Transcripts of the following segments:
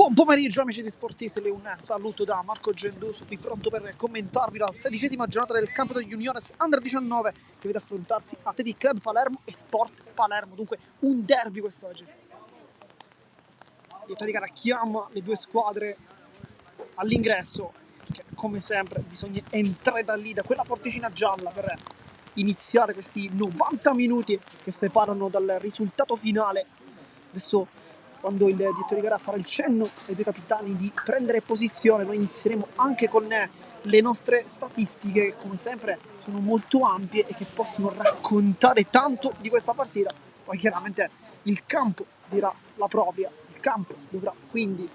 Buon pomeriggio amici di Sportisli, un saluto da Marco Genduso, qui pronto per commentarvi la 16ª giornata del campionato di Juniores Under 19 che vede affrontarsi Athletic Club Palermo e Sport Palermo, dunque un derby quest'oggi. Dietro di gara chiama le due squadre all'ingresso, perché come sempre bisogna entrare da lì, da quella porticina gialla per iniziare questi 90 minuti che separano dal risultato finale. Adesso quando il direttore di gara farà il cenno ai due capitani di prendere posizione, noi inizieremo anche con le nostre statistiche che come sempre sono molto ampie e che possono raccontare tanto di questa partita. Poi chiaramente il campo dirà la propria, il campo dovrà quindi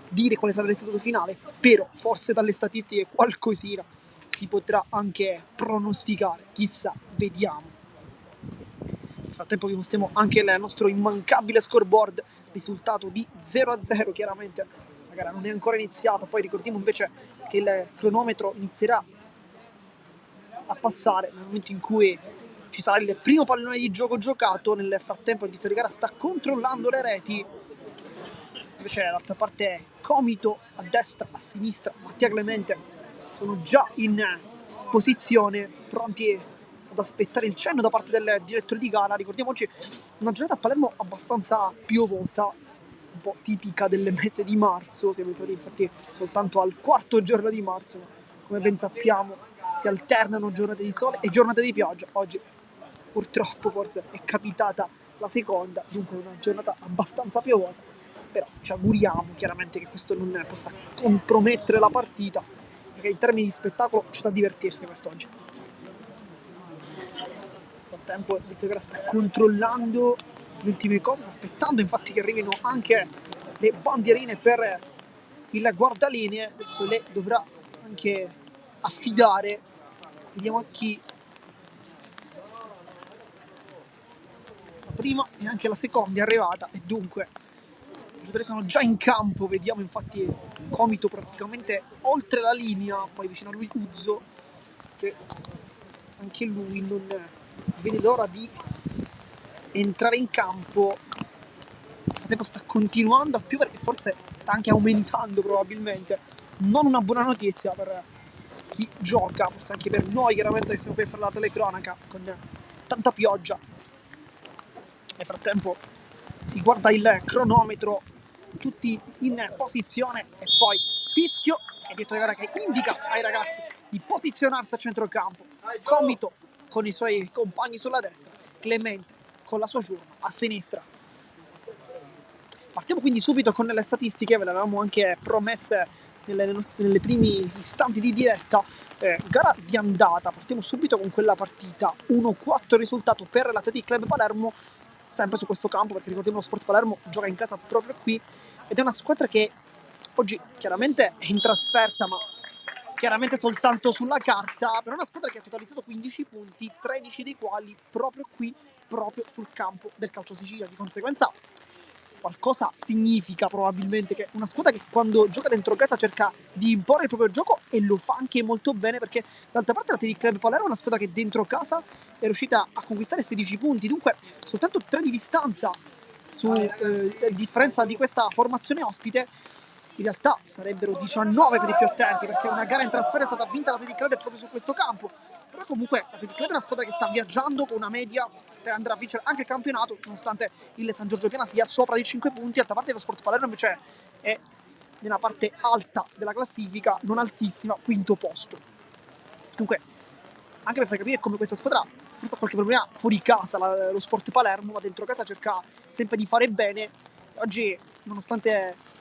dire quale sarà il risultato finale, però forse dalle statistiche qualcosina si potrà anche pronosticare, chissà, vediamo. Nel frattempo vi mostriamo anche il nostro immancabile scoreboard, risultato di 0-0 chiaramente, la gara non è ancora iniziata, poi ricordiamo invece che il cronometro inizierà a passare nel momento in cui ci sarà il primo pallone di gioco giocato. Nel frattempo il direttore di gara sta controllando le reti, invece dall'altra parte Comito a destra, a sinistra, Mattia Clemente sono già in posizione, pronti ad aspettare il cenno da parte del direttore di gara. Ricordiamo oggi una giornata a Palermo abbastanza piovosa, un po' tipica del mese di marzo, siamo entrati infatti soltanto al quarto giorno di marzo, ma come ben sappiamo si alternano giornate di sole e giornate di pioggia. Oggi purtroppo forse è capitata la seconda, dunque una giornata abbastanza piovosa, però ci auguriamo chiaramente che questo non possa compromettere la partita, perché in termini di spettacolo c'è da divertirsi quest'oggi. Nel frattempo il direttore sta controllando le ultime cose, sta aspettando infatti che arrivino anche le bandierine per il guardalinee, adesso le dovrà anche affidare, vediamo a chi. La prima e anche la seconda è arrivata e dunque i giocatori sono già in campo, vediamo infatti Comito praticamente oltre la linea, poi vicino a lui Uzzo che anche lui non vede l'ora di entrare in campo. Nel frattempo sta continuando a piovere e forse sta anche aumentando probabilmente, non una buona notizia per chi gioca, forse anche per noi chiaramente che stiamo per fare la telecronaca con tanta pioggia. Nel frattempo si guarda il cronometro, tutti in posizione e poi fischio e dietro di gara che indica ai ragazzi di posizionarsi a centrocampo. Comito con i suoi compagni sulla destra, Clemente con la sua ciurma a sinistra. Partiamo quindi subito con le statistiche, ve le avevamo anche promesse nelle primi istanti di diretta. Gara di andata, partiamo subito con quella partita 1-4 risultato per l'Athletic Club Palermo, sempre su questo campo, perché ricordiamo lo Sport Palermo gioca in casa proprio qui ed è una squadra che oggi chiaramente è in trasferta, ma chiaramente soltanto sulla carta, però è una squadra che ha totalizzato 15 punti, 13 dei quali proprio qui, proprio sul campo del calcio Sicilia. Di conseguenza qualcosa significa probabilmente che una squadra che quando gioca dentro casa cerca di imporre il proprio gioco e lo fa anche molto bene, perché d'altra parte l'Athletic Club Palermo è una squadra che dentro casa è riuscita a conquistare 16 punti, dunque soltanto 3 di distanza su differenza di questa formazione ospite. In realtà sarebbero 19 per i più attenti, perché una gara in trasferta è stata vinta l'Athletic Club proprio su questo campo. Però comunque l'Athletic Club è una squadra che sta viaggiando con una media per andare a vincere anche il campionato, nonostante il San Giorgio Piana sia sopra di 5 punti. D'altra parte lo Sport Palermo invece è nella parte alta della classifica, non altissima, quinto posto. Dunque, anche per far capire come questa squadra forse ha qualche problema fuori casa, lo Sport Palermo, ma dentro casa cerca sempre di fare bene. Oggi, nonostante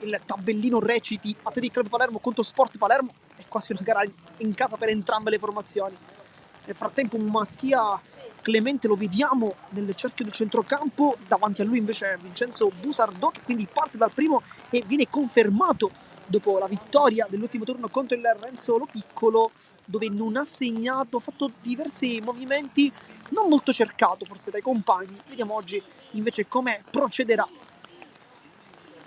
il tabellino reciti Athletic Club Palermo contro Sport Palermo, è quasi una gara in casa per entrambe le formazioni. Nel frattempo Mattia Clemente lo vediamo nel cerchio del centrocampo, davanti a lui invece Vincenzo Busardò, che quindi parte dal primo e viene confermato dopo la vittoria dell'ultimo turno contro il Renzo Lo Piccolo, dove non ha segnato, ha fatto diversi movimenti, non molto cercato forse dai compagni. Vediamo oggi invece come procederà.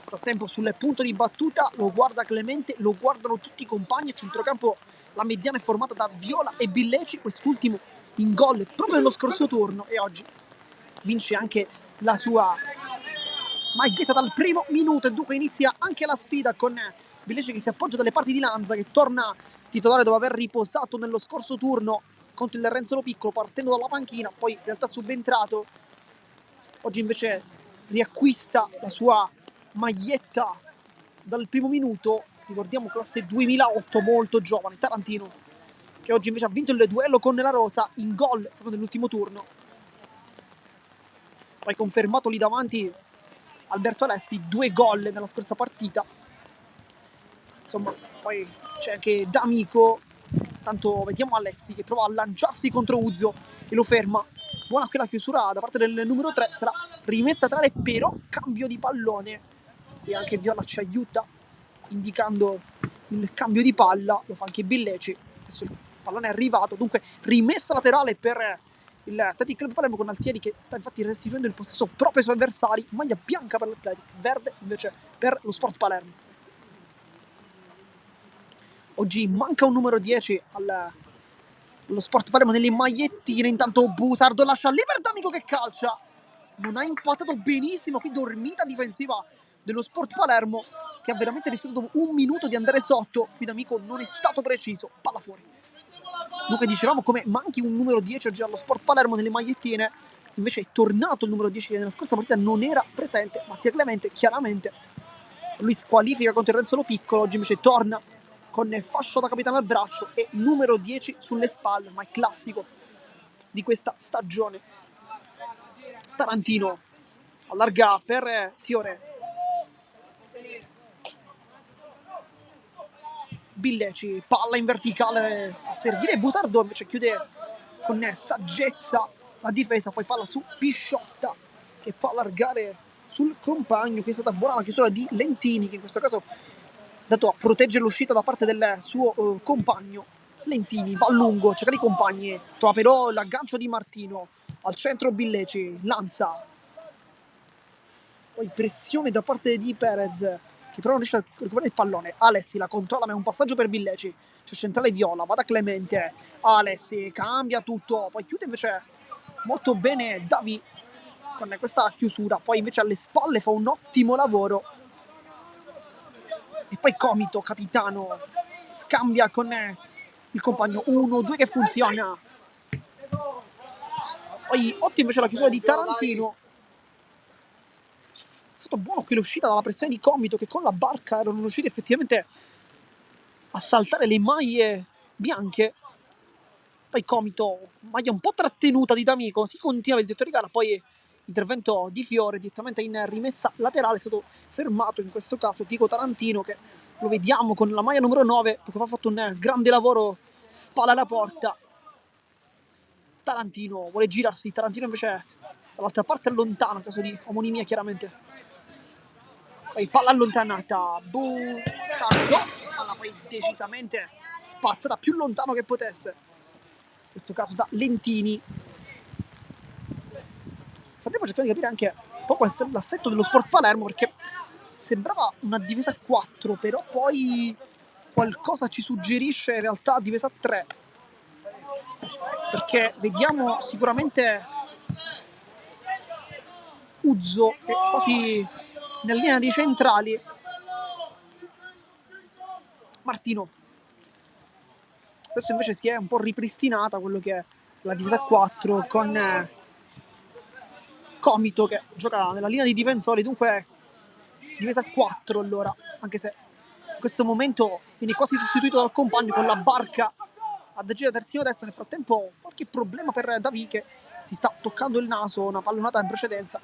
Nel frattempo sul punto di battuta lo guarda Clemente, lo guardano tutti i compagni. A centrocampo la mediana è formata da Viola e Billeci, quest'ultimo in gol proprio nello scorso turno e oggi vince anche la sua maglietta dal primo minuto, e dunque inizia anche la sfida con Billeci che si appoggia dalle parti di Lanza, che torna titolare dopo aver riposato nello scorso turno contro il Renzolo Piccolo, partendo dalla panchina, poi in realtà subentrato. Oggi invece riacquista la sua maglietta dal primo minuto, ricordiamo classe 2008, molto giovane, Tarantino, che oggi invece ha vinto il duello con la Rosa in gol proprio nell'ultimo turno. Poi confermato lì davanti Alberto Alessi, 2 gol nella scorsa partita. Insomma, poi c'è anche D'Amico, tanto vediamo Alessi che prova a lanciarsi contro Uzzo e lo ferma. Buona quella chiusura da parte del numero 3, sarà rimessa tra le, però cambio di pallone, e anche Viola ci aiuta indicando il cambio di palla, lo fa anche Billeci. Adesso il pallone è arrivato, dunque rimessa laterale per il Athletic Club Palermo, con Altieri che sta infatti restituendo il possesso proprio ai suoi avversari. Maglia bianca per l'Athletic, verde invece per lo Sport Palermo. Oggi manca un numero 10 allo Sport Palermo nelle magliettine. Intanto Busardo lascia lì per D'Amico che calcia, non ha impattato benissimo, qui dormita difensiva dello Sport Palermo, che ha veramente rischiato dopo un minuto di andare sotto. Qui D'Amico non è stato preciso, palla fuori. Dunque dicevamo come manchi un numero 10 oggi allo Sport Palermo nelle magliettine, invece è tornato il numero 10 che nella scorsa partita non era presente, Mattia Clemente. Chiaramente lui squalifica contro il Renzolo Piccolo, oggi invece torna con fascio da capitano al braccio e numero 10 sulle spalle, ma è classico di questa stagione. Tarantino allarga per Fiore, Billeci, palla in verticale a servire, Busardo invece chiude con saggezza la difesa, poi palla su Pisciotta che può allargare sul compagno. Qui è stata buona la chiusura di Lentini, che in questo caso è dato a proteggere l'uscita da parte del suo compagno. Lentini va a lungo, cerca di compagni, trova però l'aggancio di Martino, al centro Billeci, lanza, poi pressione da parte di Perez che però non riesce a recuperare il pallone. Alessi la controlla, ma è un passaggio per Billeci, c'è centrale Viola, va da Clemente, Alessi cambia tutto, poi chiude invece molto bene Davi con questa chiusura, poi invece alle spalle fa un ottimo lavoro. E poi Comito, capitano, scambia con il compagno, 1-2 che funziona. Poi ottima invece la chiusura di Tarantino. È stato buono qui l'uscita dalla pressione di Comito, che con la barca erano riusciti effettivamente a saltare le maglie bianche. Poi Comito, maglia un po' trattenuta di D'Amico, si continua il diretto di gara, poi intervento di Fiore direttamente in rimessa laterale, è stato fermato in questo caso Diego Tarantino, che lo vediamo con la maglia numero 9, perché ha fatto un grande lavoro spalla alla porta. Tarantino vuole girarsi, Tarantino invece dall'altra parte è lontano, in caso di omonimia chiaramente. Poi palla allontanata, Busardo, palla poi decisamente spazzata più lontano che potesse, in questo caso da Lentini. Stiamo cercando di capire anche un po' qual è l'assetto dello Sport Palermo, perché sembrava una difesa a 4, però poi qualcosa ci suggerisce in realtà difesa a 3, perché vediamo sicuramente Uzzo che è quasi nella linea dei centrali. Martino, questo invece si è un po' ripristinata quello che è la difesa a 4 con Comito che gioca nella linea di difensori, dunque difesa a 4 allora, anche se in questo momento viene quasi sostituito dal compagno con la barca a agire da terzino destro. Nel frattempo qualche problema per Davi che si sta toccando il naso, una pallonata in precedenza.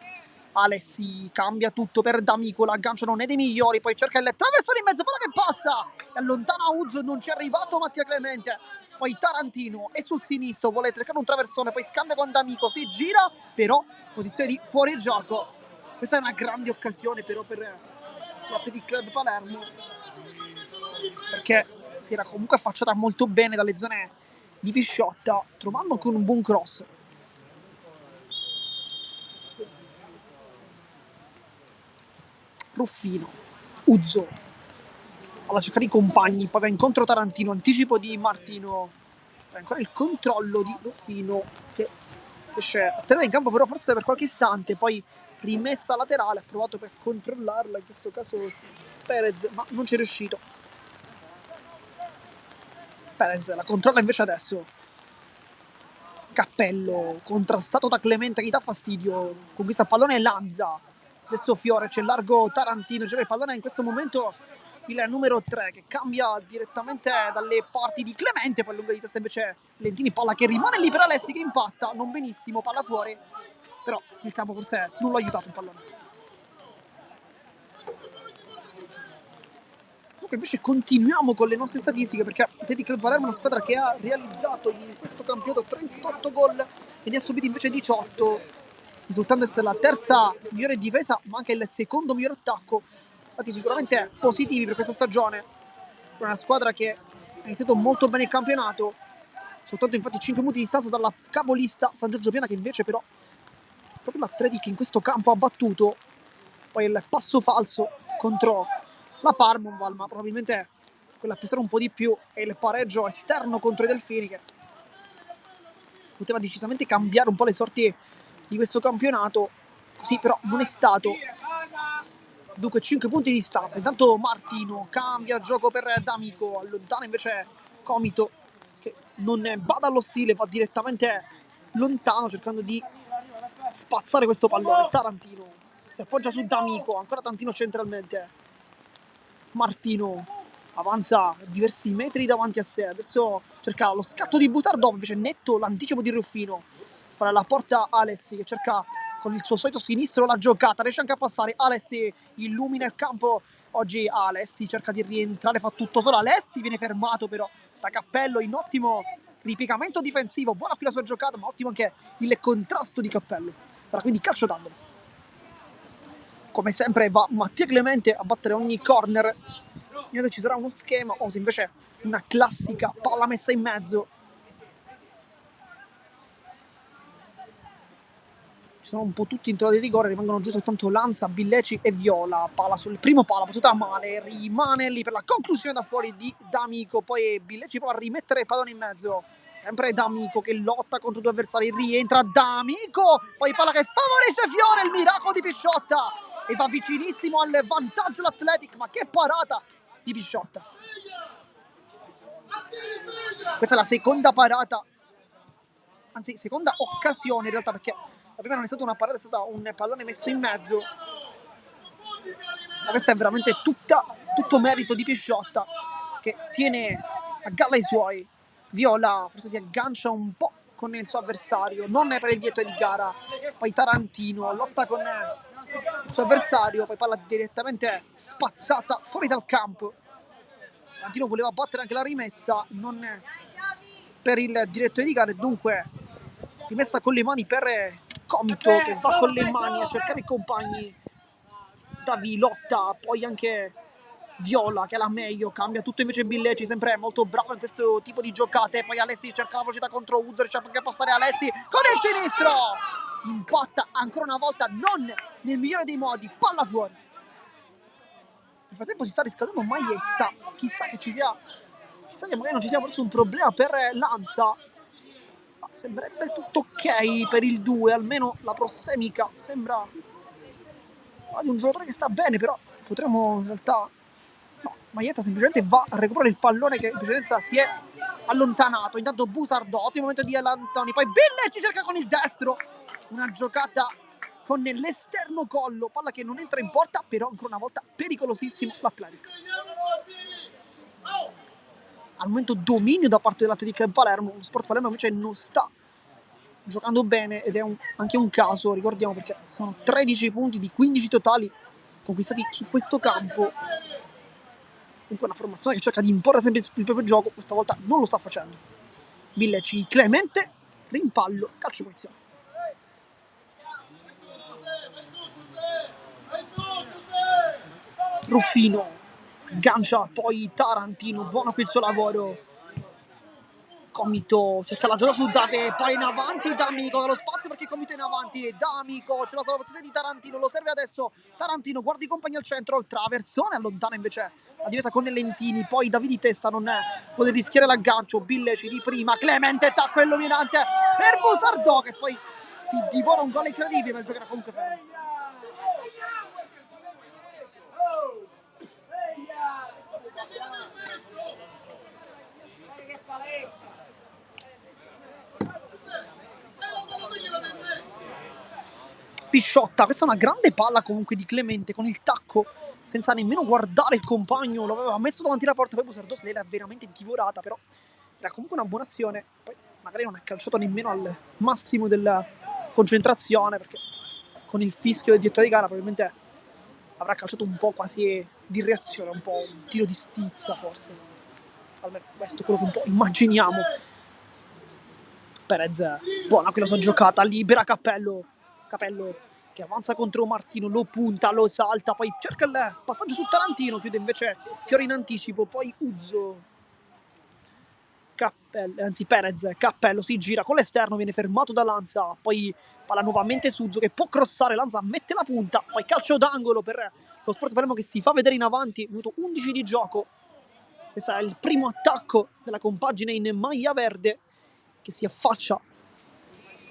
Alessi cambia tutto per D'Amico, l'aggancio non è dei migliori, poi cerca il traversone in mezzo, palla che passa e allontana Uzzo, non ci è arrivato Mattia Clemente. Poi Tarantino è sul sinistro, vuole cercare un traversone, poi scambia con D'Amico, si gira, però posizione di fuori gioco. Questa è una grande occasione però per l'Athletic Club Palermo, perché si era comunque affacciata molto bene dalle zone di Pisciotta, trovando anche un buon cross. Ruffino, Uzzo, alla cerca di compagni, poi va incontro Tarantino, anticipo di Martino, poi ancora il controllo di Ruffino che riesce a tenere in campo però forse per qualche istante, poi rimessa laterale, ha provato per controllarla, in questo caso Perez, ma non ci è riuscito. Perez la controlla invece adesso. Cappello, contrastato da Clemente che gli dà fastidio, conquista il pallone Lanza. Adesso Fiore, c'è largo Tarantino, c'è il pallone in questo momento il numero 3 che cambia direttamente dalle parti di Clemente, poi lunga di testa invece Lentini, palla che rimane lì per Alessi che impatta, non benissimo, palla fuori, però il campo forse non l'ha aiutato il pallone. Comunque invece continuiamo con le nostre statistiche, perché Athletic Club Palermo è una squadra che ha realizzato in questo campionato 38 gol e ne ha subiti invece 18, risultando essere la terza migliore difesa ma anche il secondo miglior attacco. Infatti sicuramente positivi per questa stagione, per una squadra che ha iniziato molto bene il campionato, soltanto infatti 5 minuti di distanza dalla capolista San Giorgio Piana, che invece però proprio l'Athletic in questo campo ha battuto. Poi il passo falso contro la Parmonval, ma probabilmente quella più un po' di più, è il pareggio esterno contro i Delfini che poteva decisamente cambiare un po' le sorti di questo campionato, così però non è stato. Dunque 5 punti di distanza. Intanto Martino cambia gioco per D'Amico, allontana invece Comito che non bada allo stile, va direttamente lontano cercando di spazzare questo pallone. Tarantino si appoggia su D'Amico, ancora Tantino centralmente. Martino avanza diversi metri davanti a sé, adesso cerca lo scatto di Busardov, invece netto l'anticipo di Ruffino, spara alla porta Alessi che cerca con il suo solito sinistro la giocata, riesce anche a passare, Alessi illumina il campo, oggi Alessi cerca di rientrare, fa tutto solo, Alessi viene fermato però da Cappello in ottimo ripiegamento difensivo, buona qui la sua giocata, ma ottimo anche il contrasto di Cappello, sarà quindi calcio d'angolo. Come sempre va Mattia Clemente a battere ogni corner, se ci sarà uno schema o se invece una classica palla messa in mezzo. Ci sono un po' tutti in tiro di rigore, rimangono giù soltanto Lanza, Billeci e Viola. Palla sul primo palo, battuta male, rimane lì per la conclusione da fuori di D'Amico, poi Billeci prova a rimettere il pallone in mezzo. Sempre D'Amico che lotta contro due avversari, rientra D'Amico, poi palla che favorisce Fiore, il miracolo di Pisciotta e va vicinissimo al vantaggio l'Athletic, ma che parata di Pisciotta. Questa è la seconda parata, anzi seconda occasione in realtà, perché la prima non è stata una parata, è stata un pallone messo in mezzo, ma questa è veramente tutto merito di Pisciotta che tiene a galla i suoi. Viola forse si aggancia un po' con il suo avversario, non è per il dietro di gara, poi Tarantino lotta con il suo avversario, poi palla direttamente spazzata fuori dal campo. Tarantino voleva battere anche la rimessa, non per il direttore di gara, e dunque rimessa con le mani per Comito che va con le mani a cercare i compagni. Davi lotta, poi anche Viola che è la meglio, cambia tutto invece Billeci, sempre molto bravo in questo tipo di giocate, poi Alessi cerca la velocità contro Uzzer, cerca anche passare Alessi con il sinistro, impatta ancora una volta, non nel migliore dei modi, palla fuori. Nel frattempo si sta riscaldando Maietta, chissà che magari non ci sia forse un problema per Lanza, ma sembrerebbe tutto ok per il 2, almeno la prossemica sembra di un giocatore che sta bene, però potremmo in realtà no, Maietta semplicemente va a recuperare il pallone che in precedenza si è allontanato. Intanto Busardò, ottimo momento di allontani, poi Billeci cerca con il destro una giocata con l'esterno collo, palla che non entra in porta, però ancora una volta pericolosissimo l'Athletic. Al momento dominio da parte dell'Athletic Club Palermo, lo Sport Palermo invece non sta giocando bene ed è anche un caso, ricordiamo, perché sono 13 punti di 15 totali conquistati su questo campo. Comunque una formazione che cerca di imporre sempre il proprio gioco, questa volta non lo sta facendo. Billeci, Clemente, rimpallo, calcio punizione. Ruffino aggancia poi Tarantino, buono qui il suo lavoro. Comito cerca la giocata su Dave, poi in avanti D'Amico dallo spazio perché Comito è in avanti, D'Amico c'è la salvazione di Tarantino, lo serve adesso Tarantino, guarda i compagni al centro, il traversone, allontana invece la difesa con Lentini, poi Davide di testa non vuole rischiare l'aggancio, Billeci di prima, Clemente tacco illuminante per Busardò che poi si divora un gol incredibile, ma il gioco era comunque fermo. Pisciotta, questa è una grande palla comunque di Clemente con il tacco, senza nemmeno guardare il compagno, lo aveva messo davanti alla porta, poi Busardò se l'era veramente divorata, però era comunque una buona azione, poi magari non ha calciato nemmeno al massimo della concentrazione, perché con il fischio del direttore di gara probabilmente avrà calciato un po' quasi di reazione, un po' un tiro di stizza forse, almeno questo è quello che un po' immaginiamo. Perez, buona quella sua giocata, libera Capello che avanza contro Martino, lo punta, lo salta, poi cerca il passaggio su Tarantino, chiude invece Fiore in anticipo, poi Uzzo, Perez, Cappello si gira con l'esterno, viene fermato da Lanza, poi palla nuovamente su Uzzo che può crossare, Lanza mette la punta, poi calcio d'angolo per lo Sport Palermo che si fa vedere in avanti, minuto 11 di gioco. Questo è il primo attacco della compagine in maglia verde che si affaccia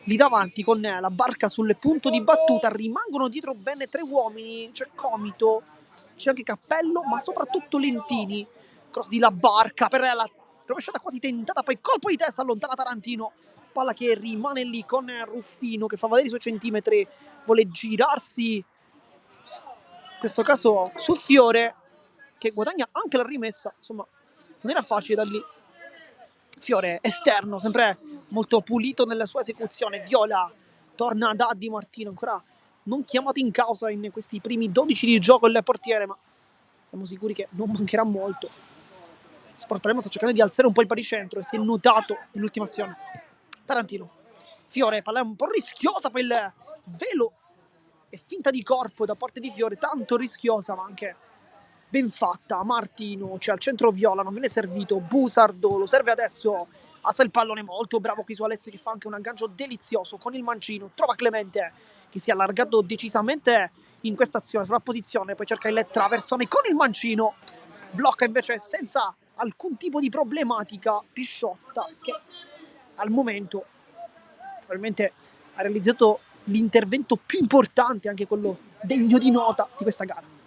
lì davanti con la barca sul punto di battuta. Rimangono dietro bene 3 uomini, c'è Comito, c'è anche Cappello, ma soprattutto Lentini. Cross di la barca per la rovesciata quasi tentata, poi colpo di testa, allontana Tarantino, palla che rimane lì con Ruffino che fa vedere i suoi centimetri, vuole girarsi in questo caso su Fiore che guadagna anche la rimessa, insomma non era facile da lì. Fiore esterno, sempre molto pulito nella sua esecuzione. Viola torna da Di Martino, ancora non chiamato in causa in questi primi 12 di gioco il portiere, ma siamo sicuri che non mancherà molto. Sport Palermo sta cercando di alzare un po' il baricentro e si è notato nell'ultima azione. Tarantino, Fiore, palla un po' rischiosa, poi il velo e finta di corpo da parte di Fiore, tanto rischiosa ma anche ben fatta. Martino c'è al centro Viola, non viene servito, Busardo lo serve adesso, alza il pallone, molto bravo qui su Alessi che fa anche un aggancio delizioso con il mancino, trova Clemente che si è allargato decisamente in questa azione, sulla posizione, poi cerca il traversone con il mancino, blocca invece senza alcun tipo di problematica Pisciotta che al momento probabilmente ha realizzato l'intervento più importante, anche quello degno di nota di questa gara.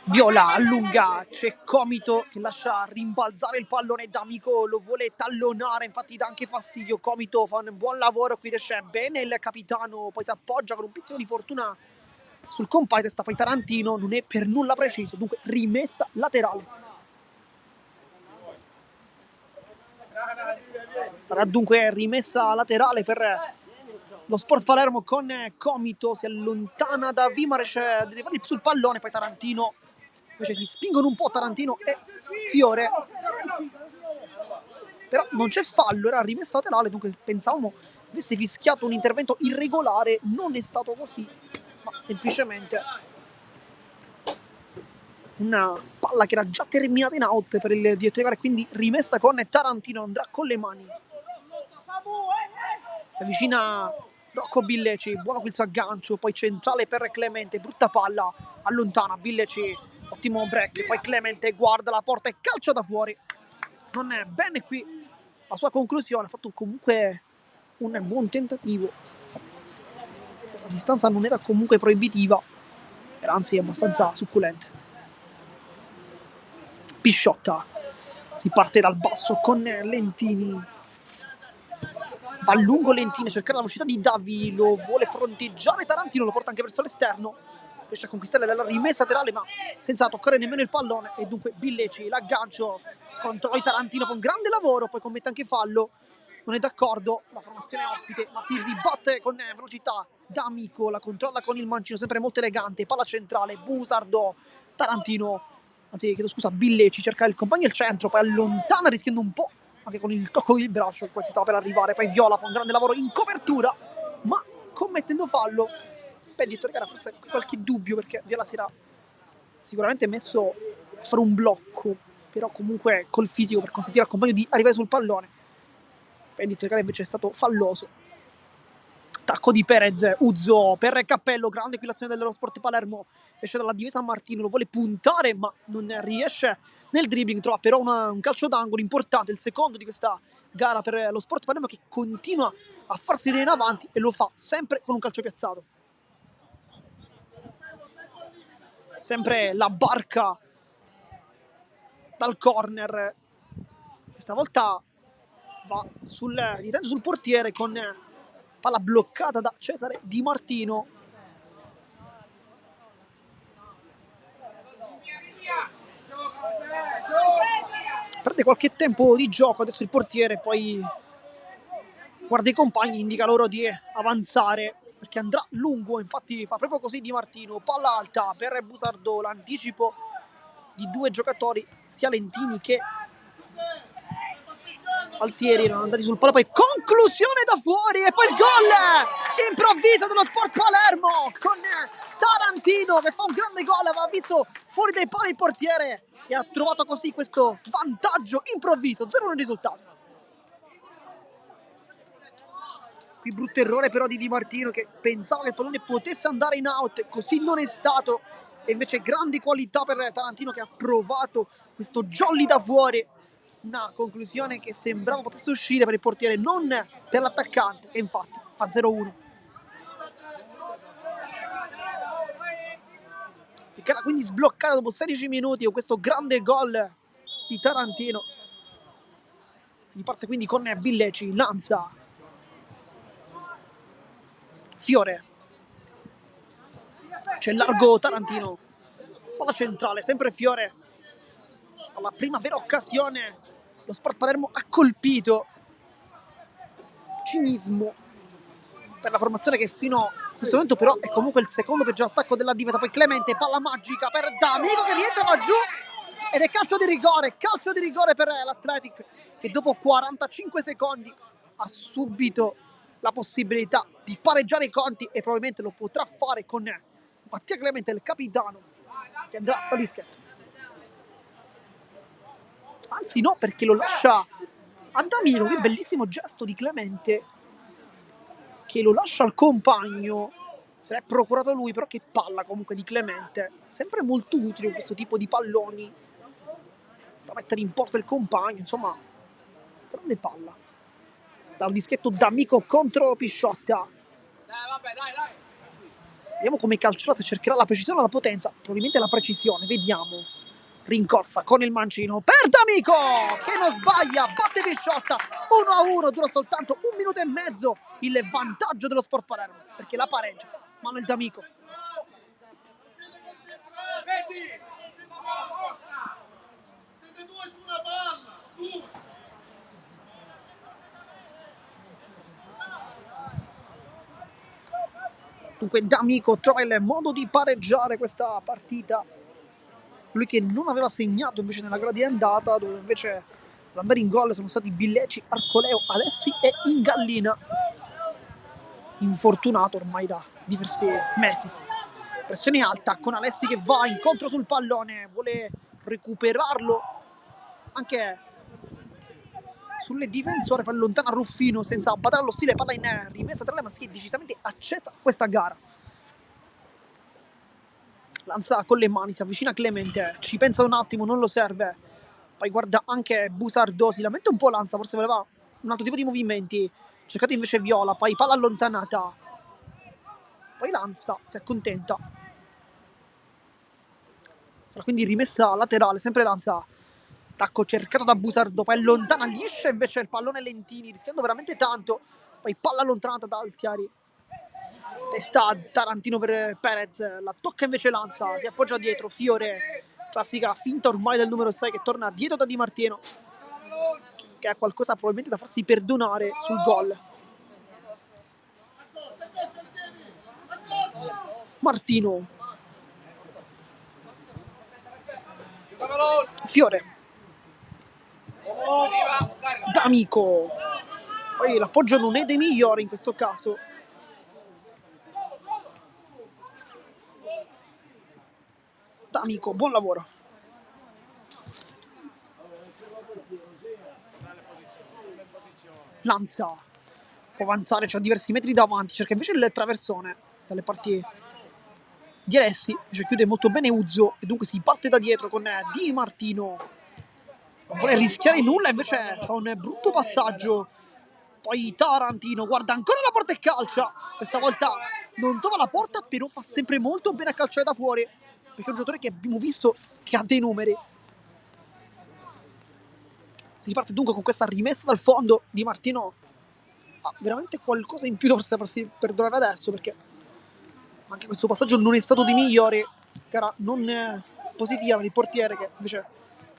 Viola allunga, c'è Comito che lascia rimbalzare il pallone, D'Amico lo vuole tallonare, infatti dà anche fastidio. Comito fa un buon lavoro, qui riesce bene il capitano, poi si appoggia con un pizzico di fortuna sul compagno testa, poi Tarantino non è per nulla preciso, dunque rimessa laterale. Sarà dunque rimessa laterale per lo Sport Palermo con Comito, si allontana da Vimares, deve fare sul pallone, poi Tarantino invece si spingono un po' Tarantino e Fiore, però non c'è fallo, era rimessa laterale, dunque pensavamo avesse fischiato un intervento irregolare, non è stato così, ma semplicemente una palla che era già terminata in out per il direttore di gara, quindi rimessa con Tarantino, andrà con le mani. Si avvicina Rocco Billeci, buono quel suo aggancio, poi centrale per Clemente, brutta palla, allontana Billeci, ottimo break, poi Clemente guarda la porta e calcio da fuori. Non è bene qui la sua conclusione, ha fatto comunque un buon tentativo. La distanza non era comunque proibitiva, era anzi abbastanza succulente. Pisciotta, si parte dal basso con Lentini, va lungo Lentini a cercare la velocità di Davi, lo vuole fronteggiare Tarantino, lo porta anche verso l'esterno, riesce a conquistare la rimessa laterale ma senza toccare nemmeno il pallone, e dunque Billeci, l'aggancio contro il Tarantino con grande lavoro, poi commette anche fallo, non è d'accordo la formazione ospite, ma si ribatte con velocità. D'Amico la controlla con il mancino, sempre molto elegante, palla centrale, Busardo, Tarantino, anzi chiedo scusa, Billeci cerca il compagno al centro, poi allontana rischiando un po' anche con il tocco del braccio, questi stava per arrivare, poi Viola fa un grande lavoro in copertura, ma commettendo fallo. Per direttore gara forse qualche dubbio, perché Viola si era sicuramente messo a fare un blocco, però comunque col fisico per consentire al compagno di arrivare sul pallone. Per direttore gara invece è stato falloso. Tacco di Perez, Uzzo per Cappello, grande qui l'azione dello Sport Palermo, esce dalla difesa Martino, lo vuole puntare ma non riesce nel dribbling, trova però un calcio d'angolo importante, il secondo di questa gara per lo Sport Palermo, che continua a farsi vedere in avanti e lo fa sempre con un calcio piazzato. Sempre la barca dal corner, questa volta va di testa sul portiere con Palla bloccata da Cesare Di Martino. Perde qualche tempo di gioco adesso il portiere, poi guarda i compagni, indica loro di avanzare perché andrà lungo, infatti fa proprio così Di Martino. Palla alta per Busardò, l'anticipo di due giocatori, sia Lentini che Altieri, erano andati sul palo, poi conclusione da fuori e poi il gol improvviso dello Sport Palermo con Tarantino che fa un grande gol, aveva visto fuori dai pali il portiere e ha trovato così questo vantaggio improvviso, 0-1 il risultato. Qui brutto errore però di Di Martino che pensava che il pallone potesse andare in out, così non è stato, e invece grandi qualità per Tarantino che ha provato questo jolly da fuori, una conclusione che sembrava potesse uscire per il portiere, non per l'attaccante, e infatti fa 0-1. E che era quindi sbloccata dopo 16 minuti con questo grande gol di Tarantino. Si riparte quindi con Villeci, Lanza, Fiore, c'è largo Tarantino, palla centrale, sempre Fiore, alla prima vera occasione lo Sport Palermo ha colpito. Cinismo per la formazione che fino a questo momento però è comunque il secondo peggior attacco della difesa. Poi Clemente, palla magica per D'Amico che rientra, va giù ed è calcio di rigore per l'Athletic che dopo 45 secondi ha subito la possibilità di pareggiare i conti e probabilmente lo potrà fare con Mattia Clemente, il capitano, che andrà da dischetto. Anzi no, perché lo lascia a D'Amico, che bellissimo gesto di Clemente, che lo lascia al compagno, se l'è procurato lui, però che palla comunque di Clemente, sempre molto utile questo tipo di palloni da mettere in porto il compagno, insomma, grande palla. Dal dischetto D'Amico contro Pisciotta. Vediamo come calcerà, se cercherà la precisione o la potenza, probabilmente la precisione, vediamo. Rincorsa con il mancino per D'Amico che non sbaglia, batte Pisciotta, 1-1, dura soltanto un minuto e mezzo il vantaggio dello Sport Palermo perché la pareggia Manuel D'Amico. Siete due su una palla, due. Dunque D'Amico trova il modo di pareggiare questa partita, lui che non aveva segnato invece nella gara di andata, dove invece ad andare in gol sono stati Billeci, Arcoleo, Alessi e Ingallina, infortunato ormai da diversi mesi. Pressione alta con Alessi che va incontro sul pallone, vuole recuperarlo anche sulle difensore, poi allontana Ruffino senza battere allo stile, palla in rimessa tra le maschie, decisamente accesa questa gara. Lanza con le mani, si avvicina Clemente, ci pensa un attimo, non lo serve, poi guarda anche Busardò, si lamenta un po' Lanza, forse voleva un altro tipo di movimenti, cercato invece Viola, poi palla allontanata, poi Lanza si accontenta, sarà quindi rimessa laterale, sempre Lanza, tacco cercato da Busardò, poi allontana liscia invece il pallone Lentini, rischiando veramente tanto, poi palla allontanata da Altieri, testa Tarantino per Perez, la tocca invece Lanza, si appoggia dietro, Fiore, classica finta ormai del numero 6 che torna dietro da Di Martino, che ha qualcosa probabilmente da farsi perdonare sul gol. Martino, Fiore, D'Amico, poi l'appoggio non è dei migliori in questo caso. D'Amico, buon lavoro. Lanza, può avanzare, c'ha diversi metri davanti, cerca invece il traversone dalle parti di Alessi, invece chiude molto bene Uzzo e dunque si parte da dietro con Di Martino. Non vuole rischiare nulla, invece fa un brutto passaggio. Poi Tarantino guarda ancora la porta e calcia. Questa volta non trova la porta, però fa sempre molto bene a calciare da fuori, perché è un giocatore che abbiamo visto che ha dei numeri. Si riparte dunque con questa rimessa dal fondo. Di Martino ha veramente qualcosa in più da farsi perdonare adesso, perché anche questo passaggio non è stato dei migliori, gara non positiva per il portiere, che invece è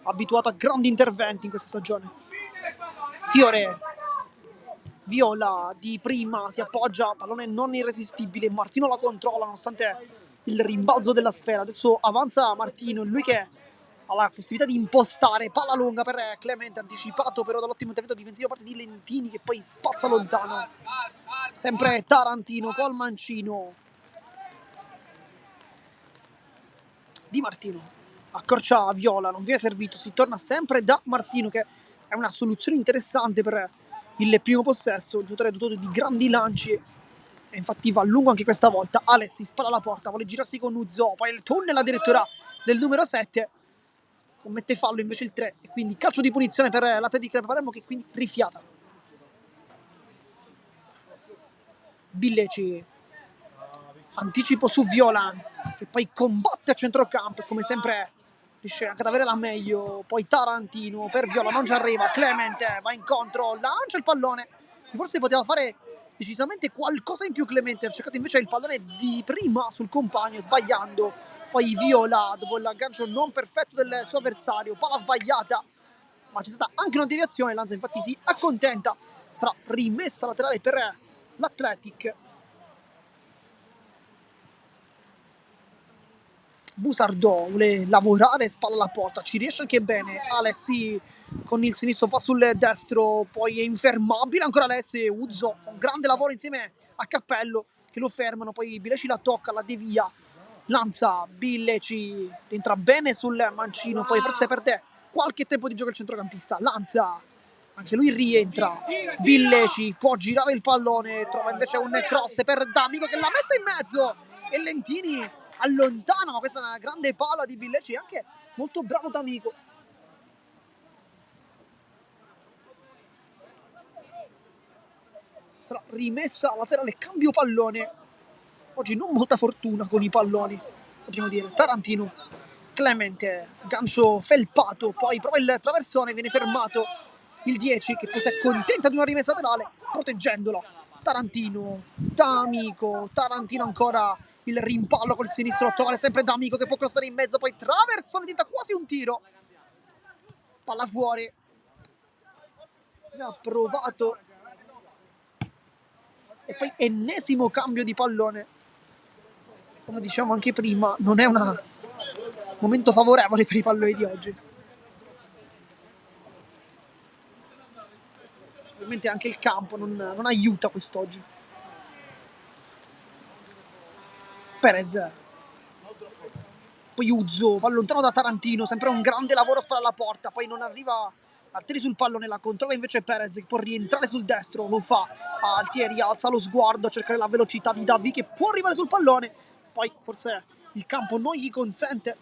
abituato a grandi interventi in questa stagione. Fiore viola di prima, si appoggia, pallone non irresistibile, Martino la controlla nonostante il rimbalzo della sfera. Adesso avanza Martino, lui che ha la possibilità di impostare, palla lunga per Clemente, anticipato però dall'ottimo intervento difensivo da parte di Lentini, che poi spazza lontano. Sempre Tarantino col mancino. Di Martino accorcia Viola, non viene servito, si torna sempre da Martino, che è una soluzione interessante per il primo possesso, un giocatore dotato di grandi lanci e infatti va a lungo anche questa volta. Alessi spara alla porta, vuole girarsi con Uzo, poi il tunnel addirittura del numero 7, commette fallo invece il 3 e quindi calcio di punizione per l'Atletico Club Palermo, che quindi rifiata. Billeci, anticipo su Viola, che poi combatte a centrocampo e come sempre riesce anche ad avere la meglio. Poi Tarantino per Viola, non ci arriva, Clemente va incontro, lancia il pallone, forse poteva fare decisamente qualcosa in più Clemente, ha cercato invece il pallone di prima sul compagno sbagliando. Poi Viola, dopo l'aggancio non perfetto del suo avversario, palla sbagliata, ma c'è stata anche una deviazione, Lanza infatti si accontenta, sarà rimessa laterale per l'Athletic. Busardò vuole lavorare, spalla alla porta, ci riesce anche bene. Alessi con il sinistro fa sul destro, poi è infermabile ancora Alessi. Uzzo fa un grande lavoro insieme a Cappello che lo fermano, poi Billeci la tocca, la devia, Lanza, Billeci entra bene sul mancino, poi forse perde qualche tempo di gioco il centrocampista. Lanza, anche lui rientra, Billeci può girare il pallone, trova invece un cross per D'Amico che la mette in mezzo e Lentini allontana, ma questa è una grande palla di Billeci, anche molto bravo D'Amico. Sarà rimessa laterale, cambio pallone. Oggi non molta fortuna con i palloni, potremmo dire. Tarantino, Clemente, gancio felpato, poi prova il traversone, viene fermato il 10 che poi si accontenta di una rimessa laterale proteggendolo. Tarantino, D'Amico, Tarantino ancora il rimpallo col sinistro, trovare sempre D'Amico che può crossare in mezzo, poi traversone, diventa quasi un tiro. Palla fuori. Ha provato. E poi ennesimo cambio di pallone. Come diciamo anche prima, non è un momento favorevole per i palloni di oggi. Ovviamente anche il campo non aiuta quest'oggi. Perez, poi Uzzo va lontano da Tarantino, sempre un grande lavoro, spara alla porta, poi non arriva Altieri sul pallone, la controlla invece Perez che può rientrare sul destro, lo fa. Altieri alza lo sguardo a cercare la velocità di Davi che può arrivare sul pallone, poi forse il campo non gli consente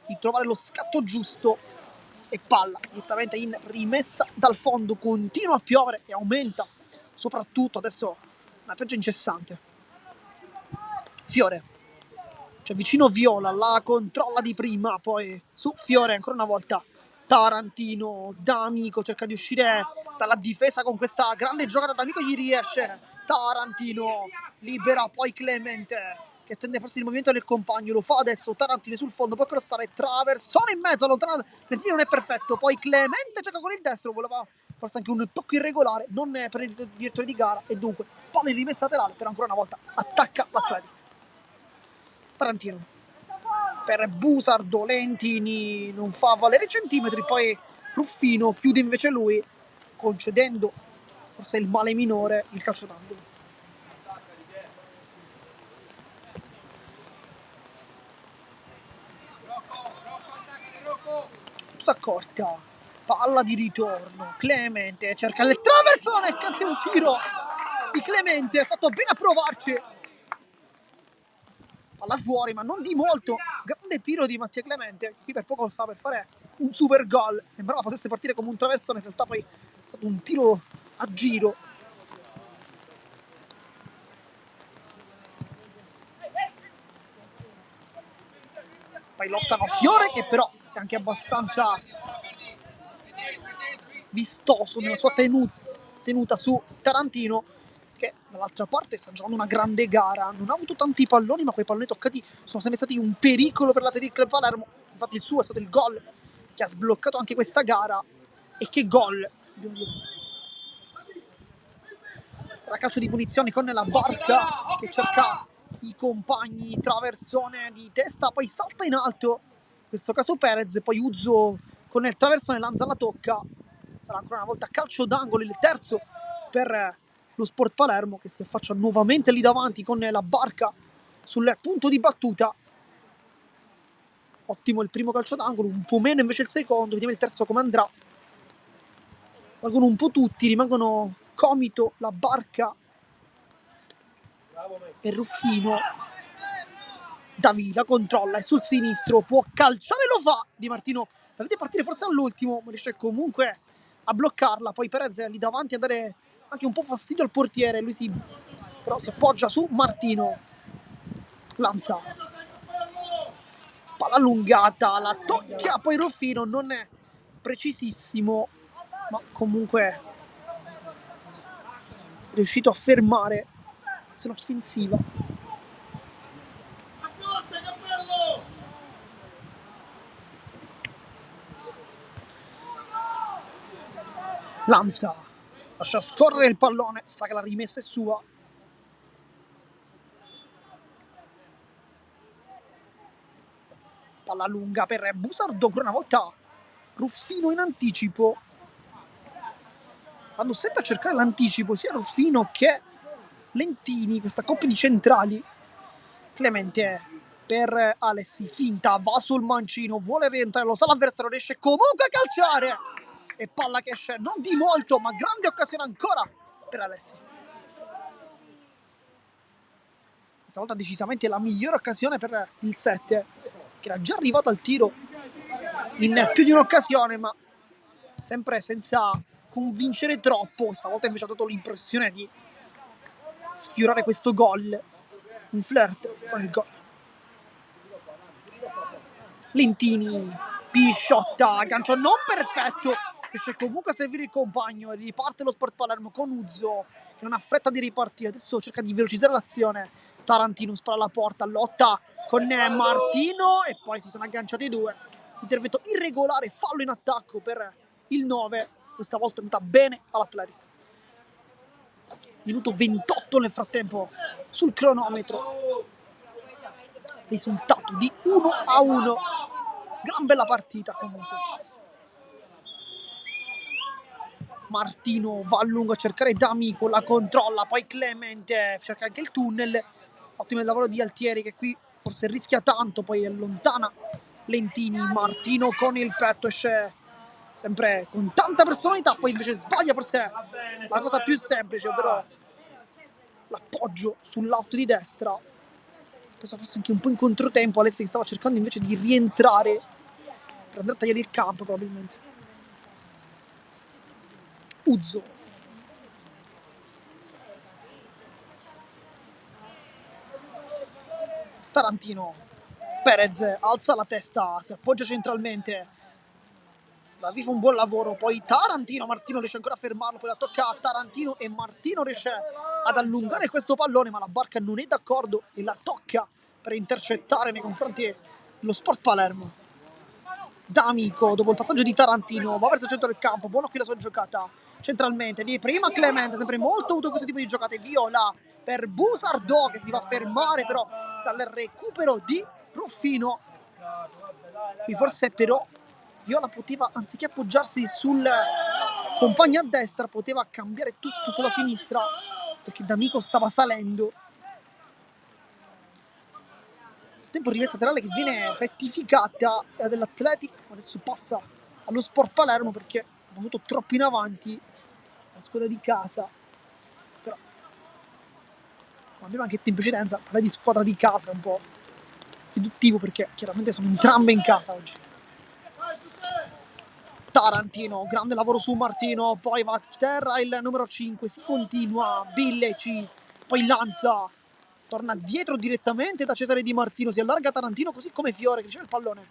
di trovare lo scatto giusto e palla direttamente in rimessa dal fondo. Continua a piovere e aumenta soprattutto adesso una pioggia incessante. Fiore, cioè vicino Viola, la controlla di prima, poi su Fiore ancora una volta Tarantino, D'Amico cerca di uscire dalla difesa con questa grande giocata, D'Amico gli riesce, Tarantino libera poi Clemente che tende forse il movimento del compagno, lo fa adesso Tarantino sul fondo, può crossare, traversone in mezzo, allontanato, Lentini non è perfetto, poi Clemente gioca con il destro, voleva forse anche un tocco irregolare, non è per il direttore di gara e dunque palla in rimessa laterale per ancora una volta attacca l'Atletico. Tarantino per Busardo, Lentini non fa valere i centimetri, poi Ruffino chiude invece lui concedendo forse il male minore, il calcio d'angolo. Tutta corta, palla di ritorno, Clemente cerca il traversone, cazzo è un tiro di Clemente, ha fatto bene a provarci, palla fuori ma non di molto, grande tiro di Mattia Clemente, qui per poco stava per fare un super gol, sembrava potesse partire come un traversone, in realtà poi è stato un tiro a giro. Poi lottano Fiore che però è anche abbastanza vistoso nella sua tenuta su Tarantino, che dall'altra parte sta giocando una grande gara. Non ha avuto tanti palloni, ma quei palloni toccati sono sempre stati un pericolo per l'Athletic Club Palermo. Infatti il suo è stato il gol che ha sbloccato anche questa gara. E che gol! Sarà calcio di punizione con la Barca che cerca i compagni, traversone di testa, poi salta in alto, in questo caso Perez, poi Uzzo con il traversone lanza la tocca. Sarà ancora una volta calcio d'angolo, il terzo per lo Sport Palermo, che si affaccia nuovamente lì davanti con la Barca sul punto di battuta. Ottimo il primo calcio d'angolo, un po' meno invece il secondo, vediamo il terzo come andrà. Salgono un po' tutti, rimangono Comito, la Barca e Ruffino. Davila controlla, è sul sinistro, può calciare, lo fa Di Martino, la vede partire forse all'ultimo, ma riesce comunque a bloccarla. Poi Perez è lì davanti a dare anche un po' fastidio al portiere, lui però si appoggia su Martino. Lanza, palla allungata, la tocca, poi Ruffino non è precisissimo, ma comunque è riuscito a fermare l'azione offensiva. Lanza, lascia scorrere il pallone, sa che la rimessa è sua. Palla lunga per Busardo, ancora una volta Ruffino in anticipo. Vanno sempre a cercare l'anticipo, sia Ruffino che Lentini, questa coppia di centrali. Clemente per Alessi, finta, va sul mancino, vuole rientrare, lo sa l'avversario, riesce comunque a calciare. E palla che esce, non di molto, ma grande occasione ancora per Alessi. Questa volta decisamente la migliore occasione per il 7, che era già arrivato al tiro in più di un'occasione, ma sempre senza convincere troppo. Stavolta invece ha dato l'impressione di sfiorare questo gol, un flirt con il gol. Lentini, Pisciotta, gancio non perfetto, riesce comunque a servire il compagno e riparte lo Sport Palermo con Uzzo che non ha fretta di ripartire, adesso cerca di velocizzare l'azione. Tarantino spara alla porta, lotta con Martino e poi si sono agganciati i due. Intervento irregolare, fallo in attacco per il 9, questa volta è andata bene all'Athletic. Minuto 28 nel frattempo sul cronometro, risultato di 1-1. Gran bella partita comunque. Martino va a lungo a cercare D'Amico, la controlla, poi Clemente cerca anche il tunnel. Ottimo il lavoro di Altieri che qui forse rischia tanto, poi allontana Lentini. Martino con il petto esce sempre con tanta personalità, poi invece sbaglia forse la cosa più semplice, ovvero l'appoggio sul lato di destra. Questo forse anche un po' in controtempo, Alessi che stava cercando invece di rientrare per andare a tagliare il campo probabilmente. Uzzo, Tarantino, Perez alza la testa, si appoggia centralmente, Davi fa un buon lavoro, poi Tarantino, Martino riesce ancora a fermarlo, poi la tocca a Tarantino e Martino riesce ad allungare questo pallone, ma la Barca non è d'accordo e la tocca per intercettare nei confronti dello Sport Palermo. D'Amico, dopo il passaggio di Tarantino, va verso il centro del campo, buona qui la sua giocata centralmente, di prima Clemente, sempre molto avuto questo tipo di giocate, viola per Busardo che si va a fermare però dal recupero di Ruffino. Qui forse però Viola poteva, anziché appoggiarsi sul compagno a destra, poteva cambiare tutto sulla sinistra perché D'Amico stava salendo. Nel tempo rimessa laterale che viene rettificata dell'Athletic, adesso passa allo Sport Palermo perché ha avuto troppo in avanti la squadra di casa. Però, come abbiamo anche detto in precedenza, parlare di squadra di casa è un po' riduttivo perché chiaramente sono entrambe in casa oggi. Tarantino, grande lavoro su Martino, poi va a terra il numero 5, si continua, Billeci, poi Lanza, torna dietro direttamente da Cesare Di Martino, si allarga Tarantino così come Fiore che riceve il pallone.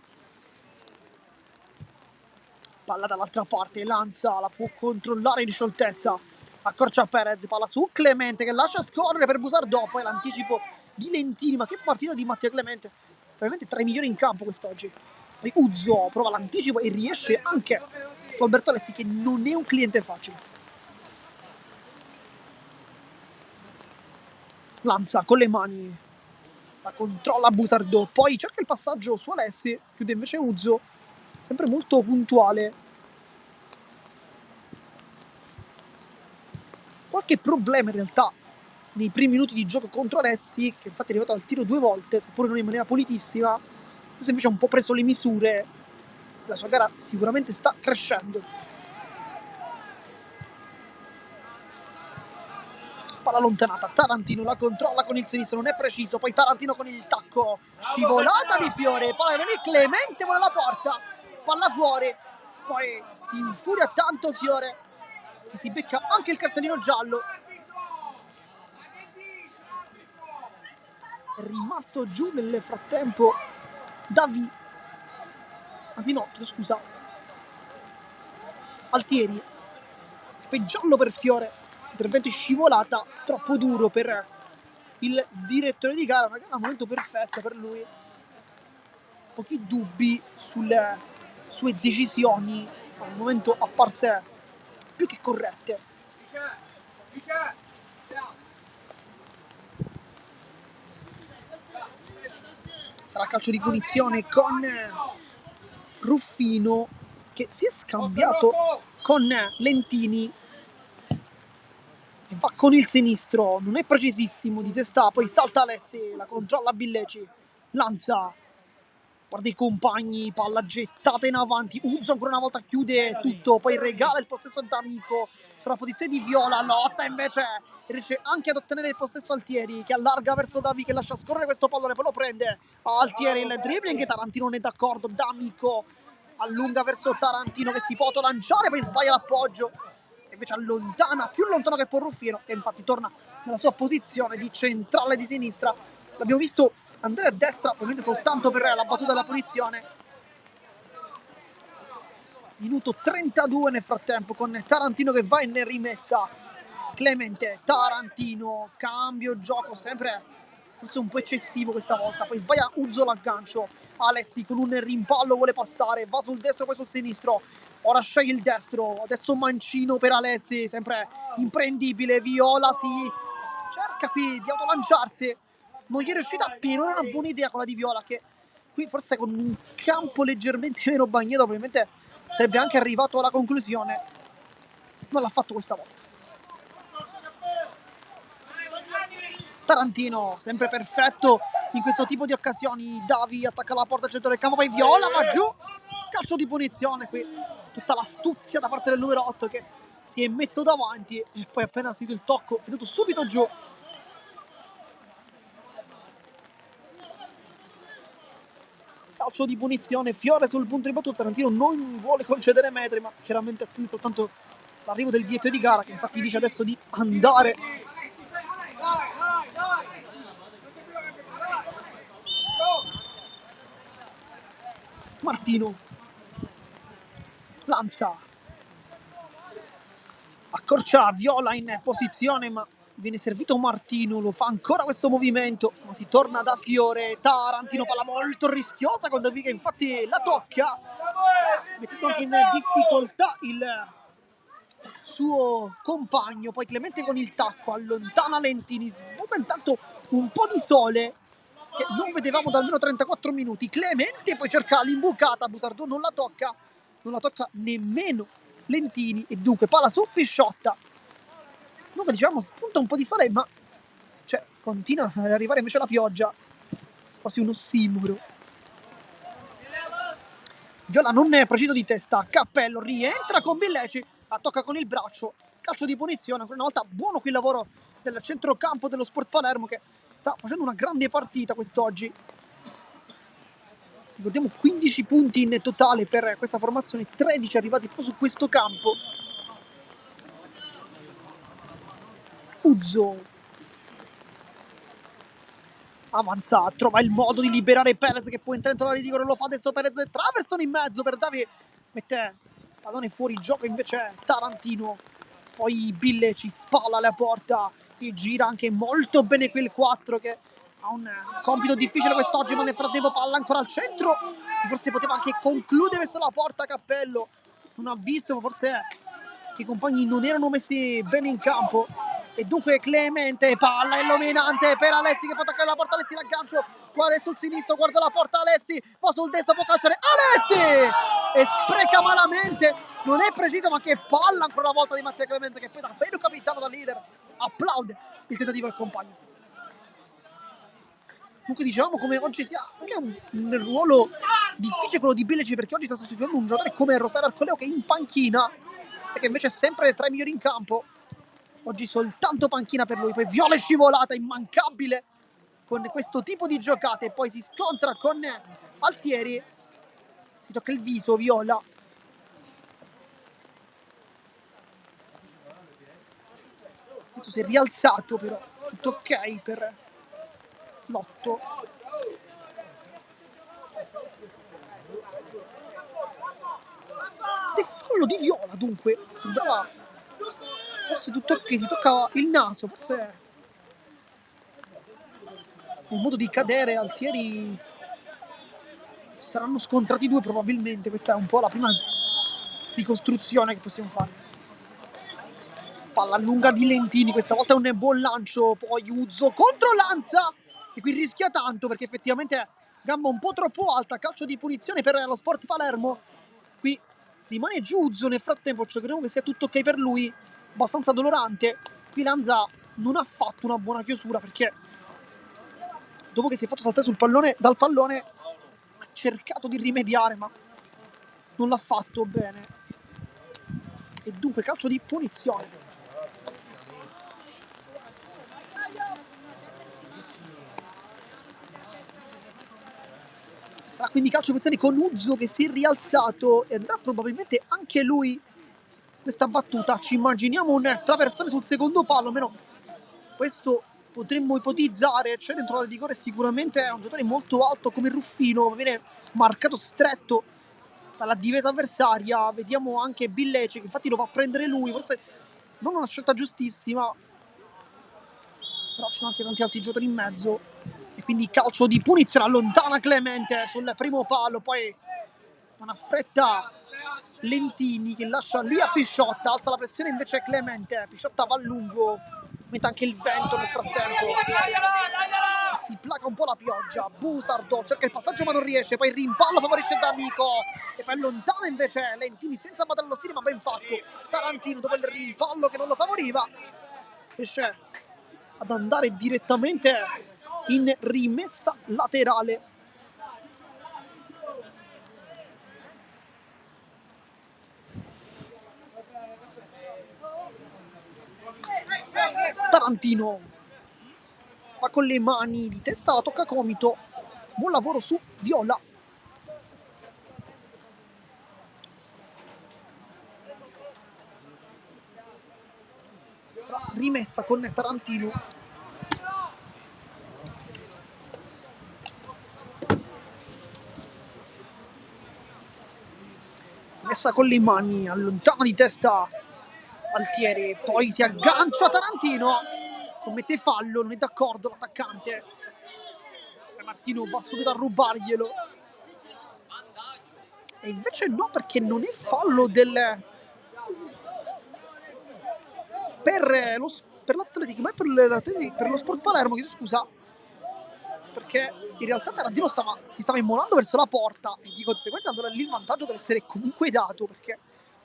Palla dall'altra parte, Lanza la può controllare in scioltezza, accorcia Perez, palla su Clemente che lascia scorrere per Busardò, poi l'anticipo di Lentini, ma che partita di Mattia Clemente, veramente tra i migliori in campo quest'oggi. Poi Uzzo prova l'anticipo e riesce anche su Alberto Alessi, che non è un cliente facile. Lanza con le mani, la controlla Busardò, poi cerca il passaggio su Alessi, chiude invece Uzzo, sempre molto puntuale. Qualche problema in realtà nei primi minuti di gioco contro Alessi, che infatti è arrivato al tiro 2 volte, seppure non in maniera pulitissima. Adesso invece ha un po' preso le misure, la sua gara sicuramente sta crescendo. Palla allontanata, Tarantino la controlla con il sinistro, non è preciso, poi Tarantino con il tacco, scivolata di Fiore, poi viene Clemente vuole la porta, palla fuori, poi si infuria tanto Fiore, che si becca anche il cartellino giallo. È rimasto giù nel frattempo Davi, scusa, Altieri, poi giallo per Fiore, intervento in scivolata, troppo duro per il direttore di gara, una gara al momento perfetta per lui, pochi dubbi sulle sue decisioni, al momento apparse più che corrette. Sarà calcio di punizione con Ruffino, che si è scambiato con Lentini, che va con il sinistro, non è precisissimo di testa, poi salta Alessi, la controlla Billeci, Lanza, guarda i compagni, palla gettata in avanti, Uzzo ancora una volta chiude tutto, poi regala il possesso ad Amico sulla posizione di Viola, lotta invece, riesce anche ad ottenere il possesso Altieri, che allarga verso Davi, che lascia scorrere questo pallone, poi lo prende Altieri, il dribbling, Tarantino non è d'accordo, D'Amico allunga verso Tarantino che si può lanciare, poi sbaglia l'appoggio, invece allontana, più lontano che può Ruffino, che infatti torna nella sua posizione di centrale di sinistra. L'abbiamo visto andare a destra, ovviamente soltanto per la battuta della punizione. Minuto 32 nel frattempo, con Tarantino che va in rimessa. Clemente, Tarantino, cambio gioco, sempre forse un po' eccessivo questa volta, poi sbaglia Uzzo l'aggancio, Alessi con un rimpallo vuole passare, va sul destro poi sul sinistro, ora sceglie il destro, adesso mancino per Alessi, sempre imprendibile, Viola si cerca qui di autolanciarsi, non gli è riuscita, per ora una buona idea quella di Viola, che qui forse con un campo leggermente meno bagnato probabilmente sarebbe anche arrivato alla conclusione, non l'ha fatto questa volta. Tarantino, sempre perfetto in questo tipo di occasioni, Davi attacca la porta al centro del campo, poi Viola va giù, calcio di punizione qui, tutta l'astuzia da parte del numero 8 che si è messo davanti e poi appena sentito il tocco è venuto subito giù. Calcio di punizione, Fiore sul punto di battuta, Tarantino non vuole concedere metri, ma chiaramente attende soltanto l'arrivo del direttore di gara, che infatti dice adesso di andare. Martino, Lanza, accorcia Viola in posizione, ma viene servito Martino, lo fa ancora questo movimento, ma si torna da Fiore, Tarantino, palla molto rischiosa con Davi che infatti la tocca, mettendo anche in difficoltà il suo compagno, poi Clemente con il tacco, allontana Lentini, sbuca intanto un po' di sole, che non vedevamo da almeno 34 minuti, Clemente poi cerca l'imbucata, Busardò non la tocca nemmeno Lentini, e dunque palla su Pisciotta. Dunque diciamo spunta un po' di sole, ma cioè, continua ad arrivare invece la pioggia, quasi un ossimoro. Viola non è preciso di testa, Cappello rientra con Billeci, la tocca con il braccio, calcio di punizione, ancora una volta buono qui il lavoro del centrocampo dello Sport Palermo, che sta facendo una grande partita quest'oggi. Ricordiamo 15 punti in totale per questa formazione, 13 arrivati proprio su questo campo. Uzzo avanza, trova il modo di liberare Perez che può entrare in rigore, lo fa adesso Perez, traversano in mezzo per Davi, mette pallone fuori gioco invece Tarantino, poi Bille ci spalla alla porta, si gira anche molto bene quel 4 che ha un compito difficile quest'oggi, ma nel frattempo palla ancora al centro, forse poteva anche concludere verso la porta Cappello, non ha visto, ma forse che i compagni non erano messi bene in campo, e dunque Clemente, palla illuminante per Alessi che può attaccare la porta, Alessi l'aggancio, guarda sul sinistro, guarda la porta Alessi, poi sul destro può calciare Alessi e spreca malamente, non è preciso, ma che palla ancora una volta di Mattia Clemente, che poi da vero capitano, da leader applaude il tentativo del compagno. Comunque dicevamo come oggi sia anche un ruolo difficile quello di Billeci, perché oggi sta sostituendo un giocatore come Rosario Arcoleo che è in panchina e che invece è sempre tra i migliori in campo. Oggi soltanto panchina per lui, poi Viola è scivolata, immancabile con questo tipo di giocate, e poi si scontra con Altieri, si tocca il viso Viola. Adesso si è rialzato, però tutto ok per Lotto. Ed è fallo di Viola, dunque sembrava forse tutto ok, si tocca il naso, forse nel modo di cadere Altieri si saranno scontrati due probabilmente. Questa è un po' la prima ricostruzione che possiamo fare. Palla lunga di Lentini, questa volta è un buon lancio, poi Uzzo contro Lanza, e qui rischia tanto perché effettivamente gamba un po' troppo alta, calcio di punizione per lo Sport Palermo. Qui rimane giù Uzzo, nel frattempo speriamo che sia tutto ok per lui, abbastanza dolorante. Qui Lanza non ha fatto una buona chiusura perché dopo che si è fatto saltare dal pallone ha cercato di rimediare, ma non l'ha fatto bene, e dunque calcio di punizione. Sarà quindi calcio di punizione con Uzzo che si è rialzato e andrà probabilmente anche lui questa battuta. Ci immaginiamo un traversone sul secondo palo, almeno questo potremmo ipotizzare. C'è dentro la rigore, sicuramente è un giocatore molto alto come Ruffino, viene marcato stretto dalla difesa avversaria. Vediamo anche Billeci che infatti lo va a prendere lui, forse non una scelta giustissima, però ci sono anche tanti altri giocatori in mezzo, e quindi calcio di punizione. Allontana Clemente sul primo palo, poi una fretta Lentini che lascia lì a Pisciotta, alza la pressione invece Clemente, Pisciotta va a lungo, mette anche il vento nel frattempo, si placa un po' la pioggia. Busardo cerca il passaggio ma non riesce, poi il rimpallo favorisce D'Amico e poi allontana invece Lentini senza battere lo stile, ma ben fatto Tarantino dopo il rimpallo che non lo favoriva, riesce ad andare direttamente in rimessa laterale. Tarantino va con le mani di testa, la tocca Comito, buon lavoro su Viola. Sarà rimessa con Tarantino. Messa con le mani, allontana di testa Altieri, poi si aggancia Tarantino, commette fallo, non è d'accordo l'attaccante, e Martino va subito a rubarglielo, e invece no, perché non è fallo per l'Atletico, ma è per lo Sport Palermo, chiedo scusa, perché in realtà Tarantino si stava immolando verso la porta, e di conseguenza allora lì il vantaggio deve essere comunque dato, perché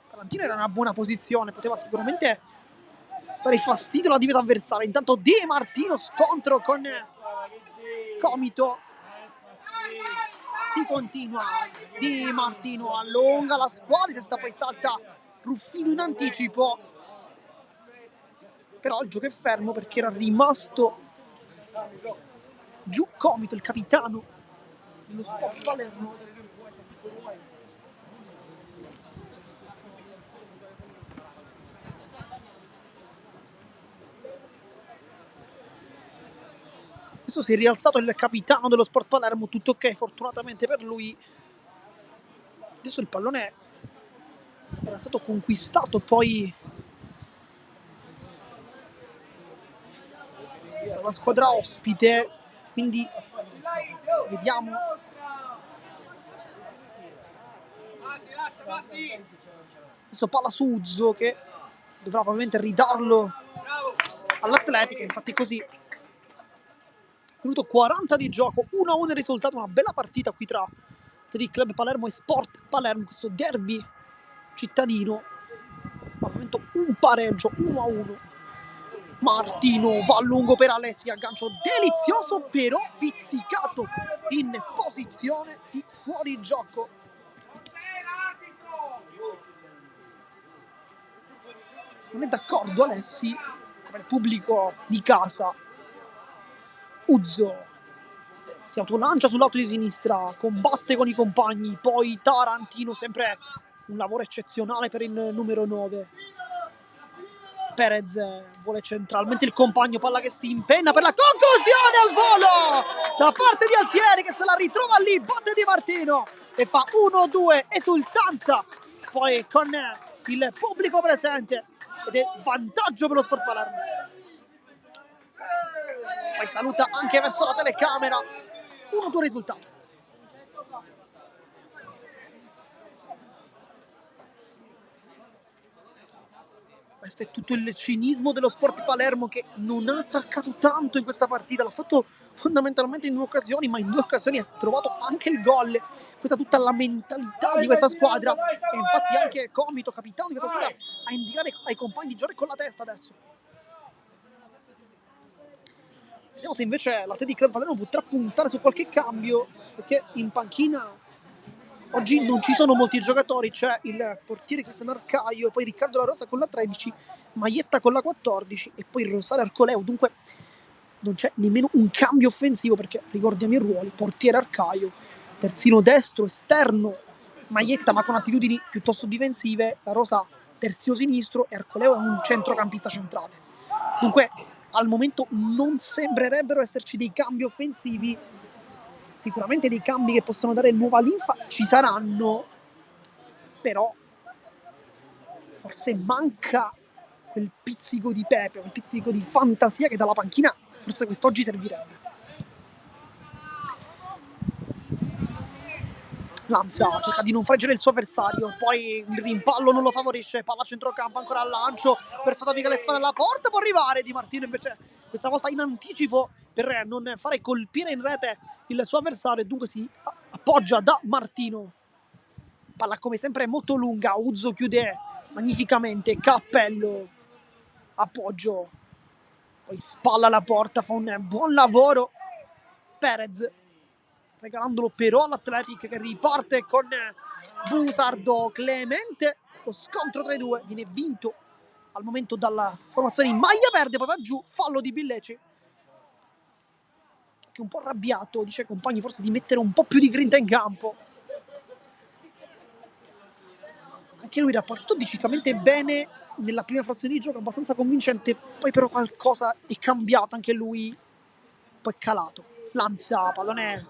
Tarantino era in una buona posizione, poteva sicuramente dare fastidio alla difesa avversaria. Intanto Di Martino, scontro con Comito, si continua, Di Martino allunga la squadra, testa poi salta Ruffino in anticipo, però il gioco è fermo perché era rimasto giù Comito, il capitano dello Sport Palermo. Adesso si è rialzato il capitano dello Sport Palermo, tutto ok fortunatamente per lui. Adesso il pallone era stato conquistato poi la squadra ospite, quindi vediamo. Adesso palla su Uzzo che dovrà probabilmente ridarlo all'Atletica, infatti così. Minuto 40 di gioco, 1-1 il risultato, una bella partita qui tra Athletic Club Palermo e Sport Palermo, questo derby cittadino. Al momento un pareggio, 1-1. Martino va a lungo per Alessi, aggancio delizioso però pizzicato in posizione di fuorigioco. Non è d'accordo Alessi, come il pubblico di casa. Uzzo si autolancia sul lato di sinistra, combatte con i compagni, poi Tarantino, sempre un lavoro eccezionale per il numero 9. Perez vuole centralmente il compagno, palla che si impenna per la conclusione al volo da parte di Altieri che se la ritrova lì, batte Di Martino e fa 1-2, esultanza poi con il pubblico presente ed è vantaggio per lo Sport Palermo. Poi saluta anche verso la telecamera. 1-2 risultato. Questo è tutto il cinismo dello Sport Palermo, che non ha attaccato tanto in questa partita, l'ha fatto fondamentalmente in 2 occasioni, ma in 2 occasioni ha trovato anche il gol. Questa è tutta la mentalità di questa squadra, e infatti anche Comito, capitano di questa squadra, a indicare ai compagni di giocare con la testa adesso. Vediamo se invece l'Athletic Club Palermo potrà puntare su qualche cambio, perché in panchina oggi non ci sono molti giocatori, c'è il portiere Cristiano Arcaio, poi Riccardo La Rosa con la 13, Maietta con la 14 e poi Rosario Arcoleo, dunque non c'è nemmeno un cambio offensivo, perché ricordiamo i ruoli: portiere Arcaio, terzino destro, esterno Maietta ma con attitudini piuttosto difensive, La Rosa terzino sinistro e Arcoleo è un centrocampista centrale. Dunque al momento non sembrerebbero esserci dei cambi offensivi. Sicuramente dei cambi che possono dare nuova linfa ci saranno, però forse manca quel pizzico di pepe, quel pizzico di fantasia che dalla panchina forse quest'oggi servirebbe. Lanza cerca di non freggere il suo avversario, poi il rimpallo non lo favorisce, palla a centrocampo, ancora al lancio verso Davi che le spalle alla porta, può arrivare Di Martino invece questa volta in anticipo per non fare colpire in rete il suo avversario, e dunque si appoggia da Martino. Palla come sempre molto lunga, Uzzo chiude magnificamente, Cappello, appoggio, poi spalla alla porta, fa un buon lavoro Perez, regalandolo però all'Athletic che riparte con Busardo Clemente. Lo scontro tra i due viene vinto al momento dalla formazione in maglia verde, poi va giù, fallo di Billeci che un po' arrabbiato dice ai compagni forse di mettere un po' più di grinta in campo. Anche lui rapportato decisamente bene nella prima frazione di gioco, abbastanza convincente, poi però qualcosa è cambiato, anche lui poi è calato. Lanza, pallone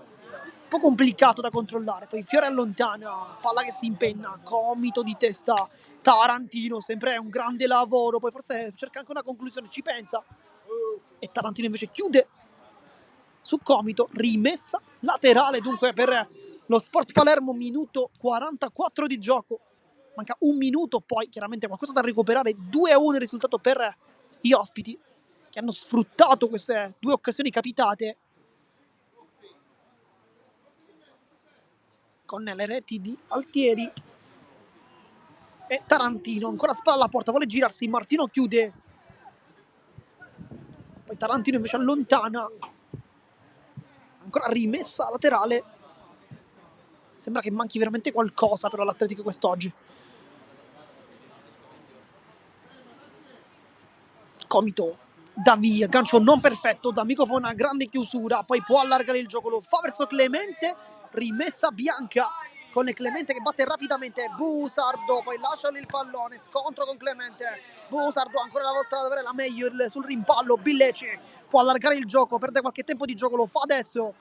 un po' complicato da controllare, poi Fiore allontana, palla che si impenna, Comito di testa, Tarantino, sempre un grande lavoro, poi forse cerca anche una conclusione, ci pensa, e Tarantino invece chiude su Comito, rimessa laterale dunque per lo Sport Palermo, minuto 44 di gioco, manca un minuto, poi chiaramente qualcosa da recuperare, 2-1 il risultato per gli ospiti che hanno sfruttato queste 2 occasioni capitate con le reti di Altieri e Tarantino, ancora spalla alla porta, vuole girarsi, Martino chiude, poi Tarantino invece allontana, ancora rimessa laterale, sembra che manchi veramente qualcosa però all'Atletico quest'oggi. Comito, Davì, aggancio non perfetto, D'Amico fa una grande chiusura, poi può allargare il gioco, lo fa verso Clemente, rimessa bianca con Clemente che batte rapidamente Busardo, poi lascia il pallone, scontro con Clemente, Busardo ancora una volta ad avere la meglio sul rimpallo, Billeci può allargare il gioco, perde qualche tempo di gioco, lo fa adesso,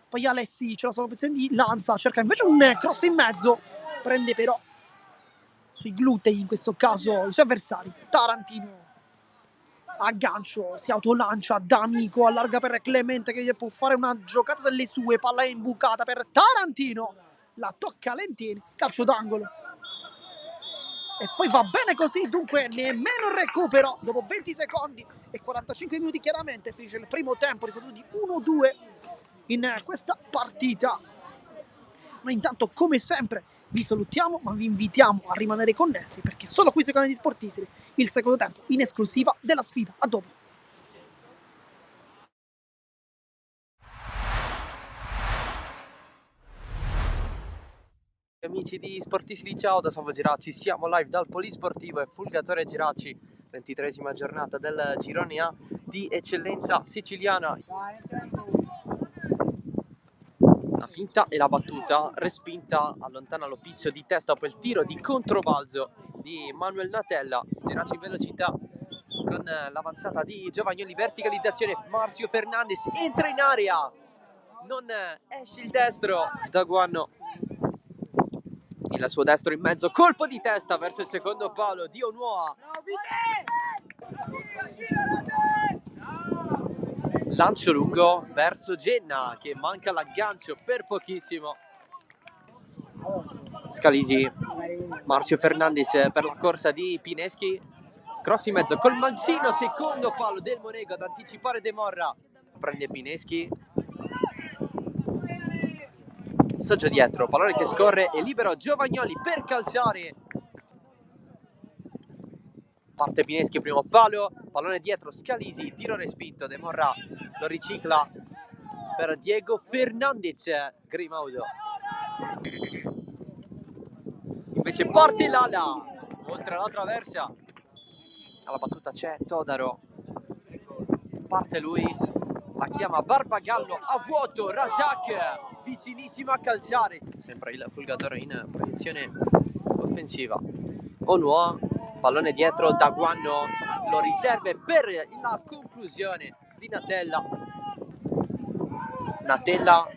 poi Alessi ce la sono pensando, lanza, cerca invece un cross in mezzo, prende però sui glutei in questo caso i suoi avversari. Tarantino aggancio, si autolancia D'Amico, allarga per Clemente che può fare una giocata delle sue, palla imbucata per Tarantino, la tocca Lentini, calcio d'angolo. E poi va bene così, dunque nemmeno il recupero, dopo 20 secondi e 45 minuti chiaramente finisce il primo tempo, risultato di 1-2 in questa partita. Noi intanto, come sempre, vi salutiamo, ma vi invitiamo a rimanere connessi perché solo qui su canale di Sportissimi il secondo tempo in esclusiva della sfida. A dopo. Amici di Sportissimi, ciao da Salvo Geraci, siamo live dal Polisportivo e Fulgatore Geraci, 23esima giornata del Girone A di eccellenza siciliana. La finta e la battuta respinta, allontana Lopizio di testa dopo il tiro di controbalzo di Manuel Natella. Geraci in velocità con l'avanzata di Giovagnoli, verticalizzazione, Marcio Fernandez entra in area, non esce il destro, Daguanno il suo destro in mezzo, colpo di testa verso il secondo palo di Onuoa, lancio lungo verso Genna che manca l'aggancio per pochissimo. Scalisi, Marcio Fernandez per la corsa di Pineschi, cross in mezzo col mancino, secondo palo del Monego ad anticipare De Morra, prende Pineschi, passaggio dietro, pallone che scorre e libero Giovagnoli per calciare, parte Pineschi, primo palo, pallone dietro Scalisi, tiro respinto, De Morra lo ricicla per Diego Fernandez, Grimaudo invece parte l'ala oltre la traversa, alla battuta c'è Todaro, parte lui, la chiama Barbagallo a vuoto, Razak vicinissimo a calciare, sempre il Fulgatore in proiezione offensiva. Onuoa, pallone dietro, Daguanno lo riserve per la conclusione di Natella. Natella,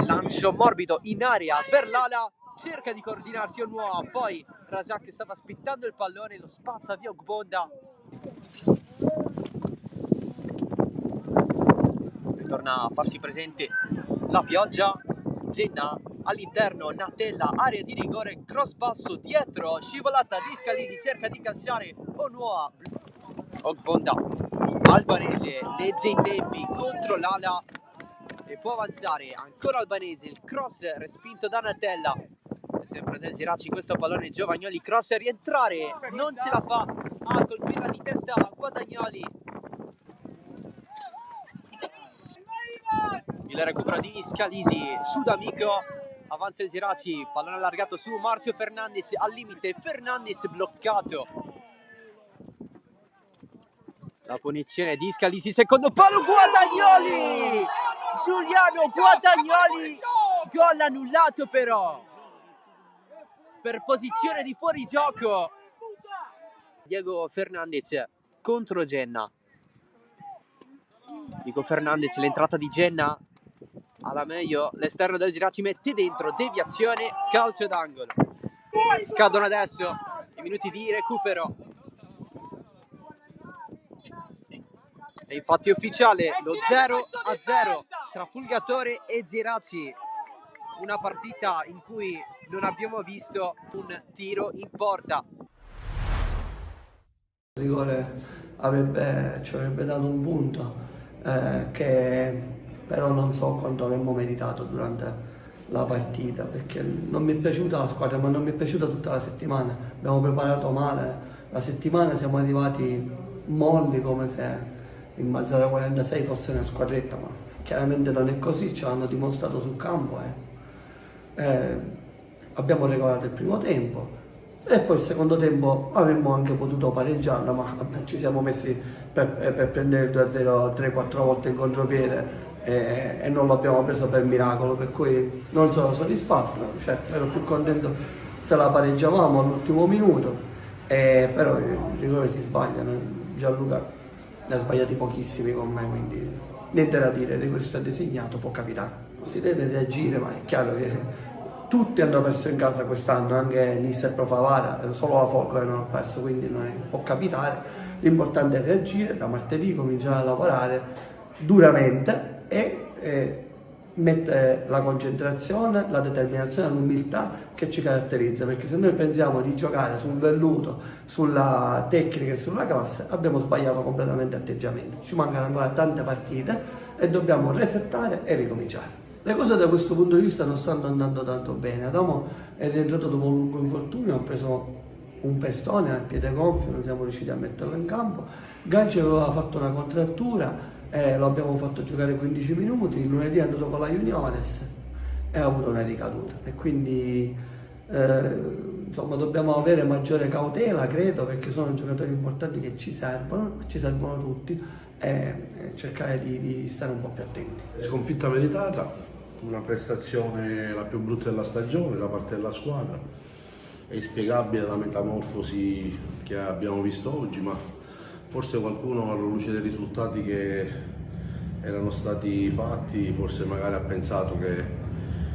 lancio morbido in aria per l'ala, cerca di coordinarsi Onuoa, poi Razak stava aspettando il pallone, lo spazza via Ogbonda. Ritorna a farsi presente la pioggia, Genna all'interno, Natella, area di rigore, cross basso dietro, scivolata di Scalisi, cerca di calciare Onuoa, Ogbonda, Albanese, legge i tempi contro l'ala e può avanzare, ancora Albanese, il cross respinto da Natella, sempre del Geraci questo pallone, Giovagnoli, cross a rientrare, non ce la fa a colpirla di testa Guadagnoli. Il recupero di Scalisi su D'Amico, avanza il Geraci, pallone allargato su Marcio Fernandez, al limite Fernandez bloccato, la punizione di Scalisi, secondo palo, Guadagnoli, Giuliano Guadagnoli, gol annullato però per posizione di fuorigioco. Diego Fernandez contro Genna, Diego Fernandez, l'entrata di Genna alla meglio, l'esterno del Geraci mette dentro, deviazione, calcio d'angolo. Scadono adesso i minuti di recupero e infatti è ufficiale lo 0-0 tra Fulgatore e Geraci, una partita in cui non abbiamo visto un tiro in porta. Il rigore ci avrebbe dato un punto che però non so quanto avremmo meritato durante la partita, perché non mi è piaciuta la squadra, ma non mi è piaciuta tutta la settimana. Abbiamo preparato male la settimana, siamo arrivati molli come se il Mazzara 46 fosse una squadretta, ma chiaramente non è così, ce l'hanno dimostrato sul campo. Abbiamo regolato il primo tempo e poi il secondo tempo avremmo anche potuto pareggiarla, ma ci siamo messi per prendere il 2-0 3-4 volte in contropiede e non l'abbiamo preso per miracolo, per cui non sono soddisfatto, cioè, ero più contento se la pareggiavamo all'ultimo minuto, però i rigori si sbagliano, Gianluca ne ha sbagliati pochissimi con me, quindi niente da dire, il rigorista designato, può capitare, si deve reagire, ma è chiaro che tutti hanno perso in casa quest'anno, anche Nissa e Pro Favara, solo la Folgore non ha perso, quindi può capitare, L'importante è reagire, da martedì cominciare a lavorare duramente e mettere la concentrazione, la determinazione, l'umiltà che ci caratterizza, perché se noi pensiamo di giocare sul velluto, sulla tecnica e sulla classe, abbiamo sbagliato completamente atteggiamento. Ci mancano ancora tante partite e dobbiamo resettare e ricominciare. Le cose da questo punto di vista non stanno andando tanto bene. Adamo è rientrato dopo un lungo infortunio, ha preso un pestone al piede gonfio, non siamo riusciti a metterlo in campo. Ganci aveva fatto una contrattura, lo abbiamo fatto giocare 15 minuti, lunedì è andato con la Juniores e ha avuto una ricaduta. E quindi insomma dobbiamo avere maggiore cautela, credo, perché sono giocatori importanti che ci servono tutti, e cercare di stare un po' più attenti. Sconfitta meritata, una prestazione la più brutta della stagione da parte della squadra. È inspiegabile la metamorfosi che abbiamo visto oggi, ma forse qualcuno alla luce dei risultati che erano stati fatti, forse magari ha pensato che,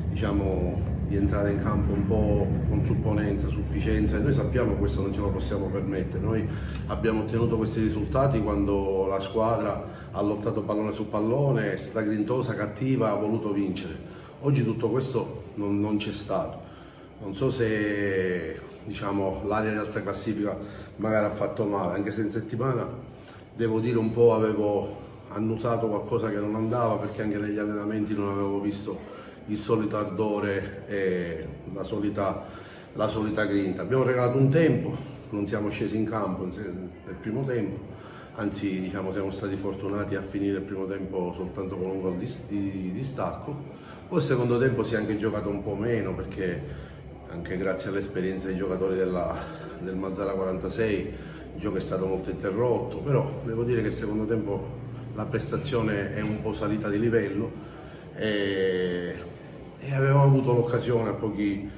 diciamo, di entrare in campo un po' con supponenza, sufficienza, e noi sappiamo che questo non ce lo possiamo permettere. Noi abbiamo ottenuto questi risultati quando la squadra ha lottato pallone su pallone, è stata grintosa, cattiva, ha voluto vincere. Oggi tutto questo non c'è stato. Non so se, diciamo, l'area di alta classifica magari ha fatto male, anche se in settimana, devo dire, un po' avevo annusato qualcosa che non andava, perché anche negli allenamenti non avevo visto il solito ardore e la solita grinta. Abbiamo regalato un tempo, non siamo scesi in campo nel primo tempo, anzi, diciamo, siamo stati fortunati a finire il primo tempo soltanto con un gol di distacco. Poi il secondo tempo si è anche giocato un po' meno, perché anche grazie all'esperienza dei giocatori del Mazzara 46 il gioco è stato molto interrotto, però devo dire che il secondo tempo la prestazione è un po' salita di livello e avevamo avuto l'occasione a pochi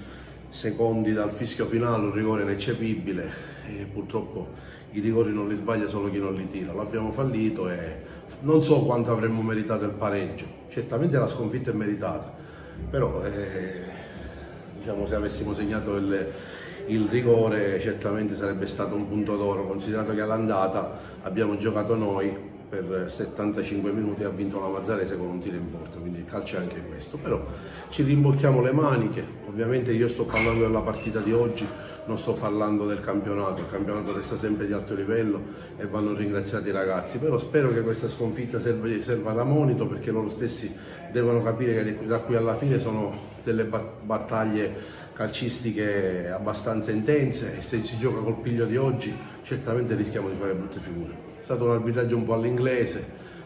secondi dal fischio finale, un rigore ineccepibile, e purtroppo i rigori non li sbaglia solo chi non li tira. L'abbiamo fallito e non so quanto avremmo meritato il pareggio. Certamente la sconfitta è meritata, però diciamo, se avessimo segnato il rigore certamente sarebbe stato un punto d'oro, considerato che all'andata abbiamo giocato noi per 75 minuti e ha vinto la Mazzarese con un tiro in porta, quindi il calcio è anche questo. Però ci rimbocchiamo le maniche, ovviamente io sto parlando della partita di oggi, non sto parlando del campionato. Il campionato resta sempre di alto livello e vanno ringraziati i ragazzi, però spero che questa sconfitta serva da monito, perché loro stessi devono capire che da qui alla fine sono delle battaglie calcistiche abbastanza intense, e se si gioca col piglio di oggi certamente rischiamo di fare brutte figure. È stato un arbitraggio un po' all'inglese,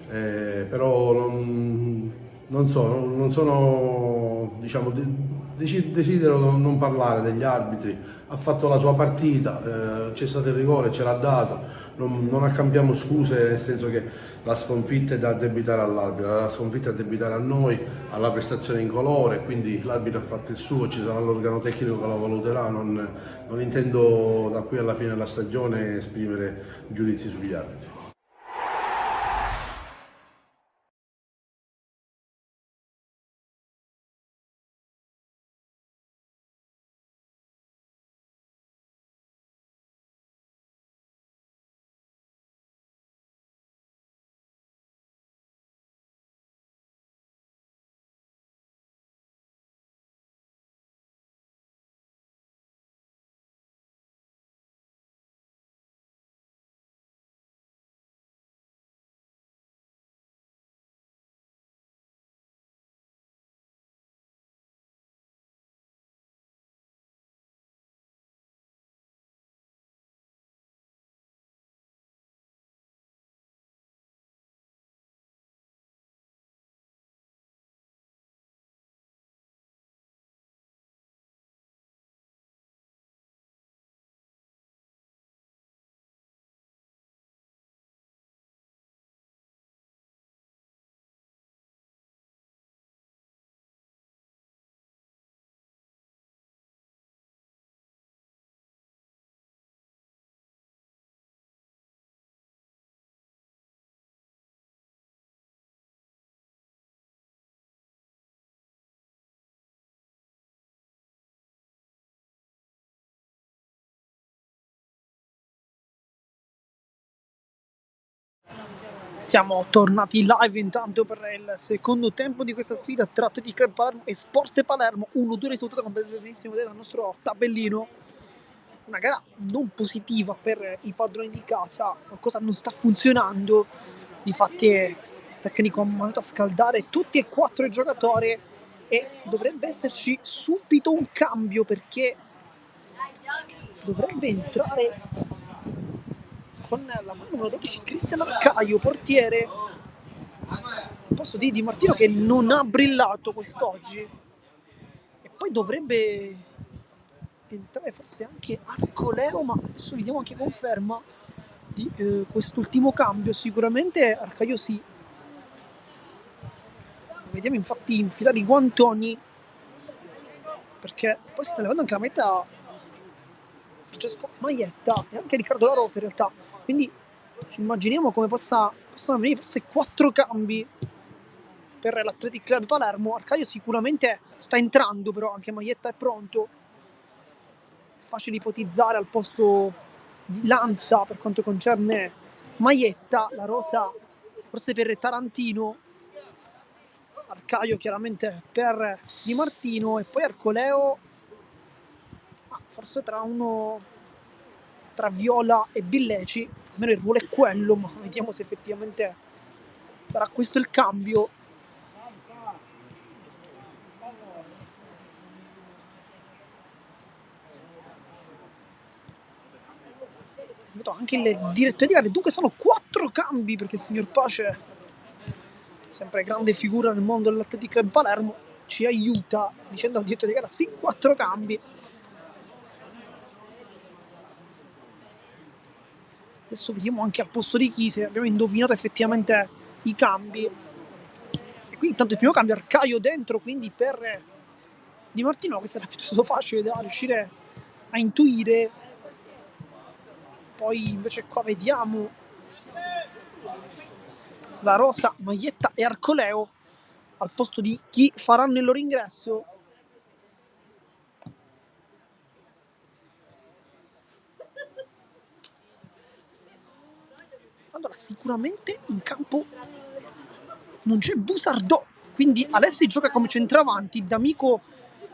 però non sono, diciamo, desidero non parlare degli arbitri. Ha fatto la sua partita, c'è stato il rigore, ce l'ha dato, non accambiamo scuse, nel senso che la sconfitta è da addebitare all'arbitro, la sconfitta è da addebitare a noi, alla prestazione in colore, quindi l'arbitro ha fatto il suo, ci sarà l'organo tecnico che lo valuterà, non intendo da qui alla fine della stagione esprimere giudizi sugli arbitri. Siamo tornati live intanto per il secondo tempo di questa sfida tra Athletic Club Palermo e Sport Palermo. 1-2 risultato completamente dal nostro tabellino. Una gara non positiva per i padroni di casa, qualcosa non sta funzionando. Difatti il tecnico ha mandato a scaldare tutti e 4 i giocatori e dovrebbe esserci subito un cambio, perché dovrebbe entrare con la maglia numero 12 Cristian Arcaio, portiere, al posto di Di Martino, che non ha brillato quest'oggi. E poi dovrebbe entrare forse anche Arcoleo, ma adesso vediamo anche conferma di quest'ultimo cambio. Sicuramente Arcaio sì. Vediamo infatti infilare i guantoni, perché poi si sta levando anche la meta Francesco Maietta e anche Riccardo La Rosa in realtà, quindi ci immaginiamo come possano venire forse 4 cambi per l'Athletic Club Palermo. Arcaio sicuramente sta entrando, però anche Maietta è pronto. È facile ipotizzare al posto di Lanza per quanto concerne Maietta, La Rosa forse per Tarantino, Arcaio chiaramente per Di Martino e poi Arcoleo forse tra Viola e Villeci. Almeno il ruolo è quello, ma vediamo se effettivamente sarà questo il cambio. Anche il direttore di gara, dunque sono 4 cambi, perché il signor Pace, sempre grande figura nel mondo dell'Athletic Club Palermo, ci aiuta dicendo al direttore di gara sì, 4 cambi. Adesso vediamo anche al posto di chi, se abbiamo indovinato effettivamente i cambi. E qui intanto il primo cambio, Arcaio dentro, quindi per Di Martino. Questo era piuttosto facile da riuscire a intuire. Poi invece qua vediamo La Rosa, Maietta e Arcoleo al posto di chi faranno il loro ingresso. Allora, sicuramente in campo non c'è Busardò, quindi Alessi gioca come centravanti, D'Amico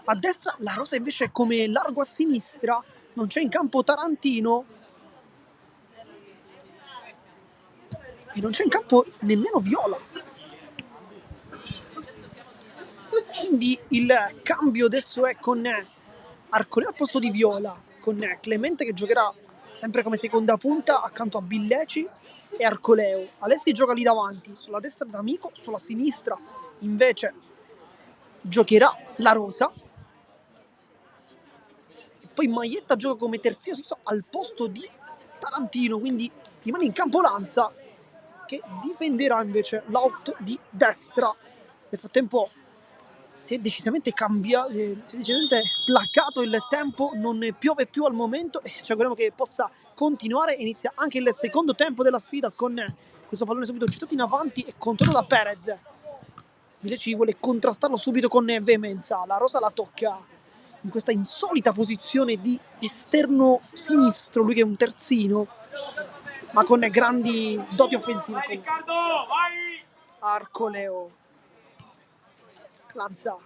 a destra, La Rosa invece come largo a sinistra. Non c'è in campo Tarantino e non c'è in campo nemmeno Viola. Quindi il cambio adesso è con Arcoleo al posto di Viola, con Clemente che giocherà sempre come seconda punta accanto a Billeci e Arcoleo. Alessi gioca lì davanti, sulla destra D'Amico, sulla sinistra invece giocherà La Rosa. E poi Maietta gioca come terzino al posto di Tarantino, quindi rimane in campo Lanza, che difenderà invece l'out di destra. Nel frattempo si è decisamente cambiato, si è decisamente placato il tempo, non piove più al momento e ci auguriamo che possa continuare. Inizia anche il secondo tempo della sfida con questo pallone subito gettato in avanti e controllo da Perez. Villeci vuole contrastarlo subito con veemenza. La Rosa la tocca in questa insolita posizione di esterno sinistro, lui che è un terzino, ma con grandi doti offensive. Arcoleo, Lanza,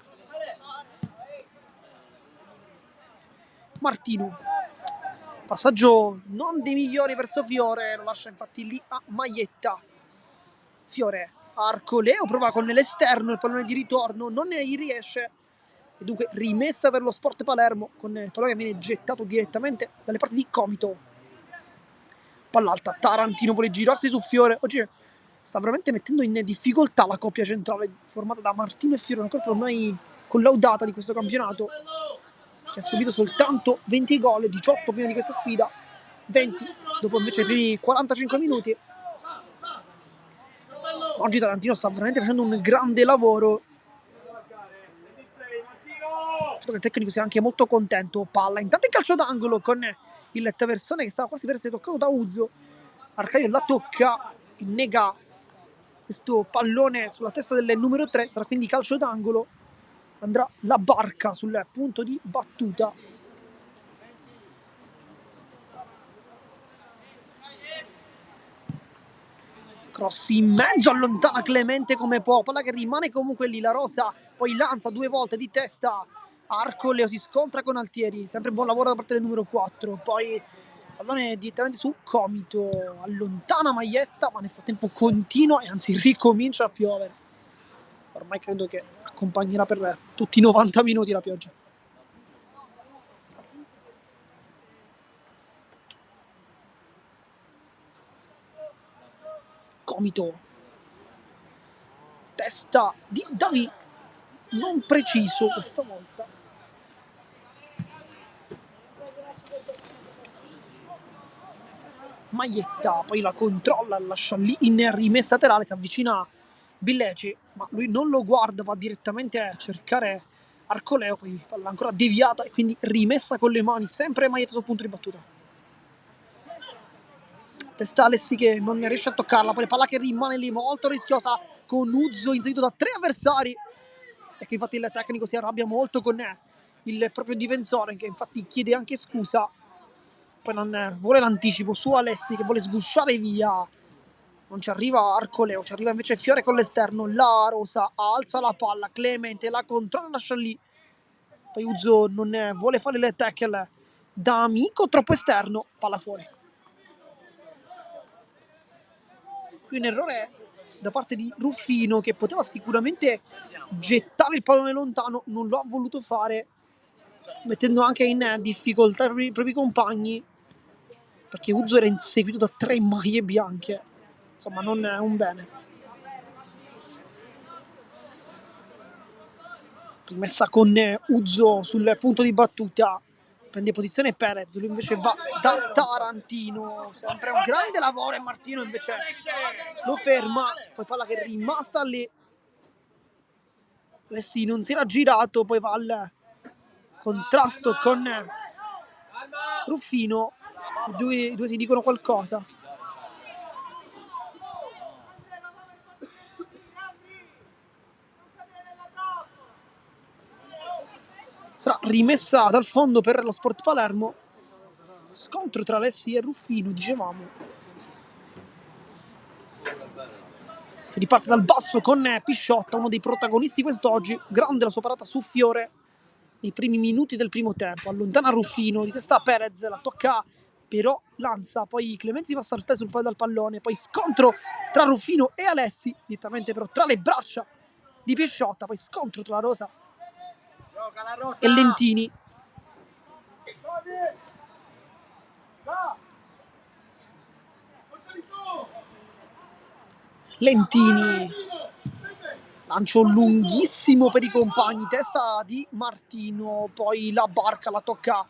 Martino, passaggio non dei migliori verso Fiore, lo lascia infatti lì a Maietta. Fiore, Arcoleo prova con l'esterno, il pallone di ritorno non ne riesce e dunque rimessa per lo Sport Palermo con il pallone che viene gettato direttamente dalle parti di Comito. Palla alta, Tarantino vuole girarsi su Fiore. Oggi sta veramente mettendo in difficoltà la coppia centrale formata da Martino e Fiore, una coppia ormai collaudata di questo campionato, che ha subito soltanto 20 gol, 18 prima di questa sfida, 20 dopo invece i primi 45 minuti. Oggi Tarantino sta veramente facendo un grande lavoro. Credo che il tecnico sia anche molto contento. Palla, intanto il calcio d'angolo con il Taversone che stava quasi per essere toccato da Uzzo. Arcaio la tocca, nega questo pallone sulla testa del numero 3, sarà quindi calcio d'angolo. Andrà la Barca sul punto di battuta. cross in mezzo, allontana Clemente come può, palla che rimane comunque lì, la Rosa poi lanza 2 volte di testa, Arcoleo si scontra con Altieri, sempre buon lavoro da parte del numero 4, poi pallone direttamente su Comito, allontana Maietta, ma nel frattempo continua e anzi ricomincia a piovere. Ormai credo che accompagnerà per tutti i 90 minuti la pioggia. Comito, testa di Davi, non preciso questa volta. Maietta poi la controlla, lascia lì in rimessa laterale, si avvicina Billeci, ma lui non lo guarda, va direttamente a cercare Arcoleo, poi palla ancora deviata e quindi rimessa con le mani, sempre Maietta sul punto di battuta. Testa Alessi che non riesce a toccarla, poi palla che rimane lì molto rischiosa con Uzzo inseguito da 3 avversari e che infatti il tecnico si arrabbia molto con il proprio difensore, che infatti chiede anche scusa, poi non vuole l'anticipo su Alessi che vuole sgusciare via, non ci arriva Arcoleo, ci arriva invece Fiore con l'esterno, la Rosa alza la palla, Clemente la controlla, lascia lì, poi Uzzo non vuole fare le tackle da amico, troppo esterno, palla fuori. Qui un errore da parte di Ruffino che poteva sicuramente gettare il pallone lontano, non lo ha voluto fare, mettendo anche in difficoltà i propri compagni, perché Uzzo era inseguito da 3 maglie bianche, insomma non è un bene. Rimessa con Uzzo sul punto di battuta, prende posizione Perez, lui invece va da Tarantino, sempre un grande lavoro e Martino invece lo ferma, poi palla che è rimasta lì, Alessi non si era girato, poi va al contrasto con Ruffino, i due si dicono qualcosa. Sarà rimessa dal fondo per lo Sport Palermo, scontro tra Alessi e Ruffino, dicevamo. Si riparte dal basso con Pisciotta, uno dei protagonisti quest'oggi, grande la sua parata su Fiore nei primi minuti del primo tempo, allontana Ruffino, di testa Perez, la tocca però Lanza, poi Clementi si fa saltare dal pallone, poi scontro tra Ruffino e Alessi, direttamente però tra le braccia di Pisciotta, poi scontro tra Rosa e Lentini. Lentini, lancio lunghissimo per i compagni, testa di Martino, poi la barca la tocca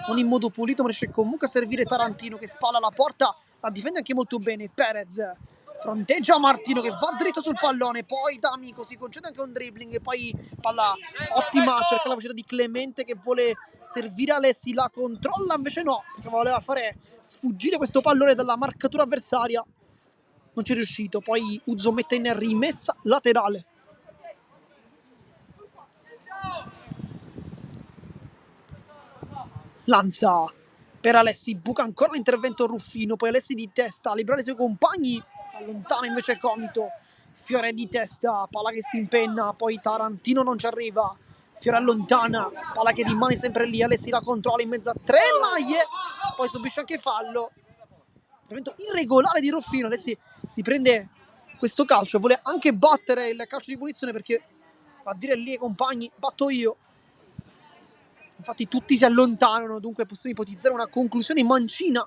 non in modo pulito, ma riesce comunque a servire Tarantino che spalla la porta, la difende anche molto bene. Perez fronteggia Martino che va dritto sul pallone, poi D'Amico si concede anche un dribbling e poi palla ottima, cerca la velocità di Clemente che vuole servire Alessi, la controlla invece no, perché voleva fare sfuggire questo pallone dalla marcatura avversaria, non ci è riuscito, poi Uzzo mette in rimessa laterale. Lanza per Alessi, buca ancora l'intervento Ruffino, poi Alessi di testa, libera i suoi compagni, allontana invece Comito, Fiore di testa, palla che si impenna, poi Tarantino non ci arriva, Fiore allontana, palla che rimane sempre lì, Alessi la controlla in mezzo a 3 maglie, poi subisce anche fallo, intervento irregolare di Ruffino. Alessi si prende questo calcio, vuole anche battere il calcio di punizione perché va a dire lì ai compagni, batto io. Infatti tutti si allontanano, dunque possiamo ipotizzare una conclusione mancina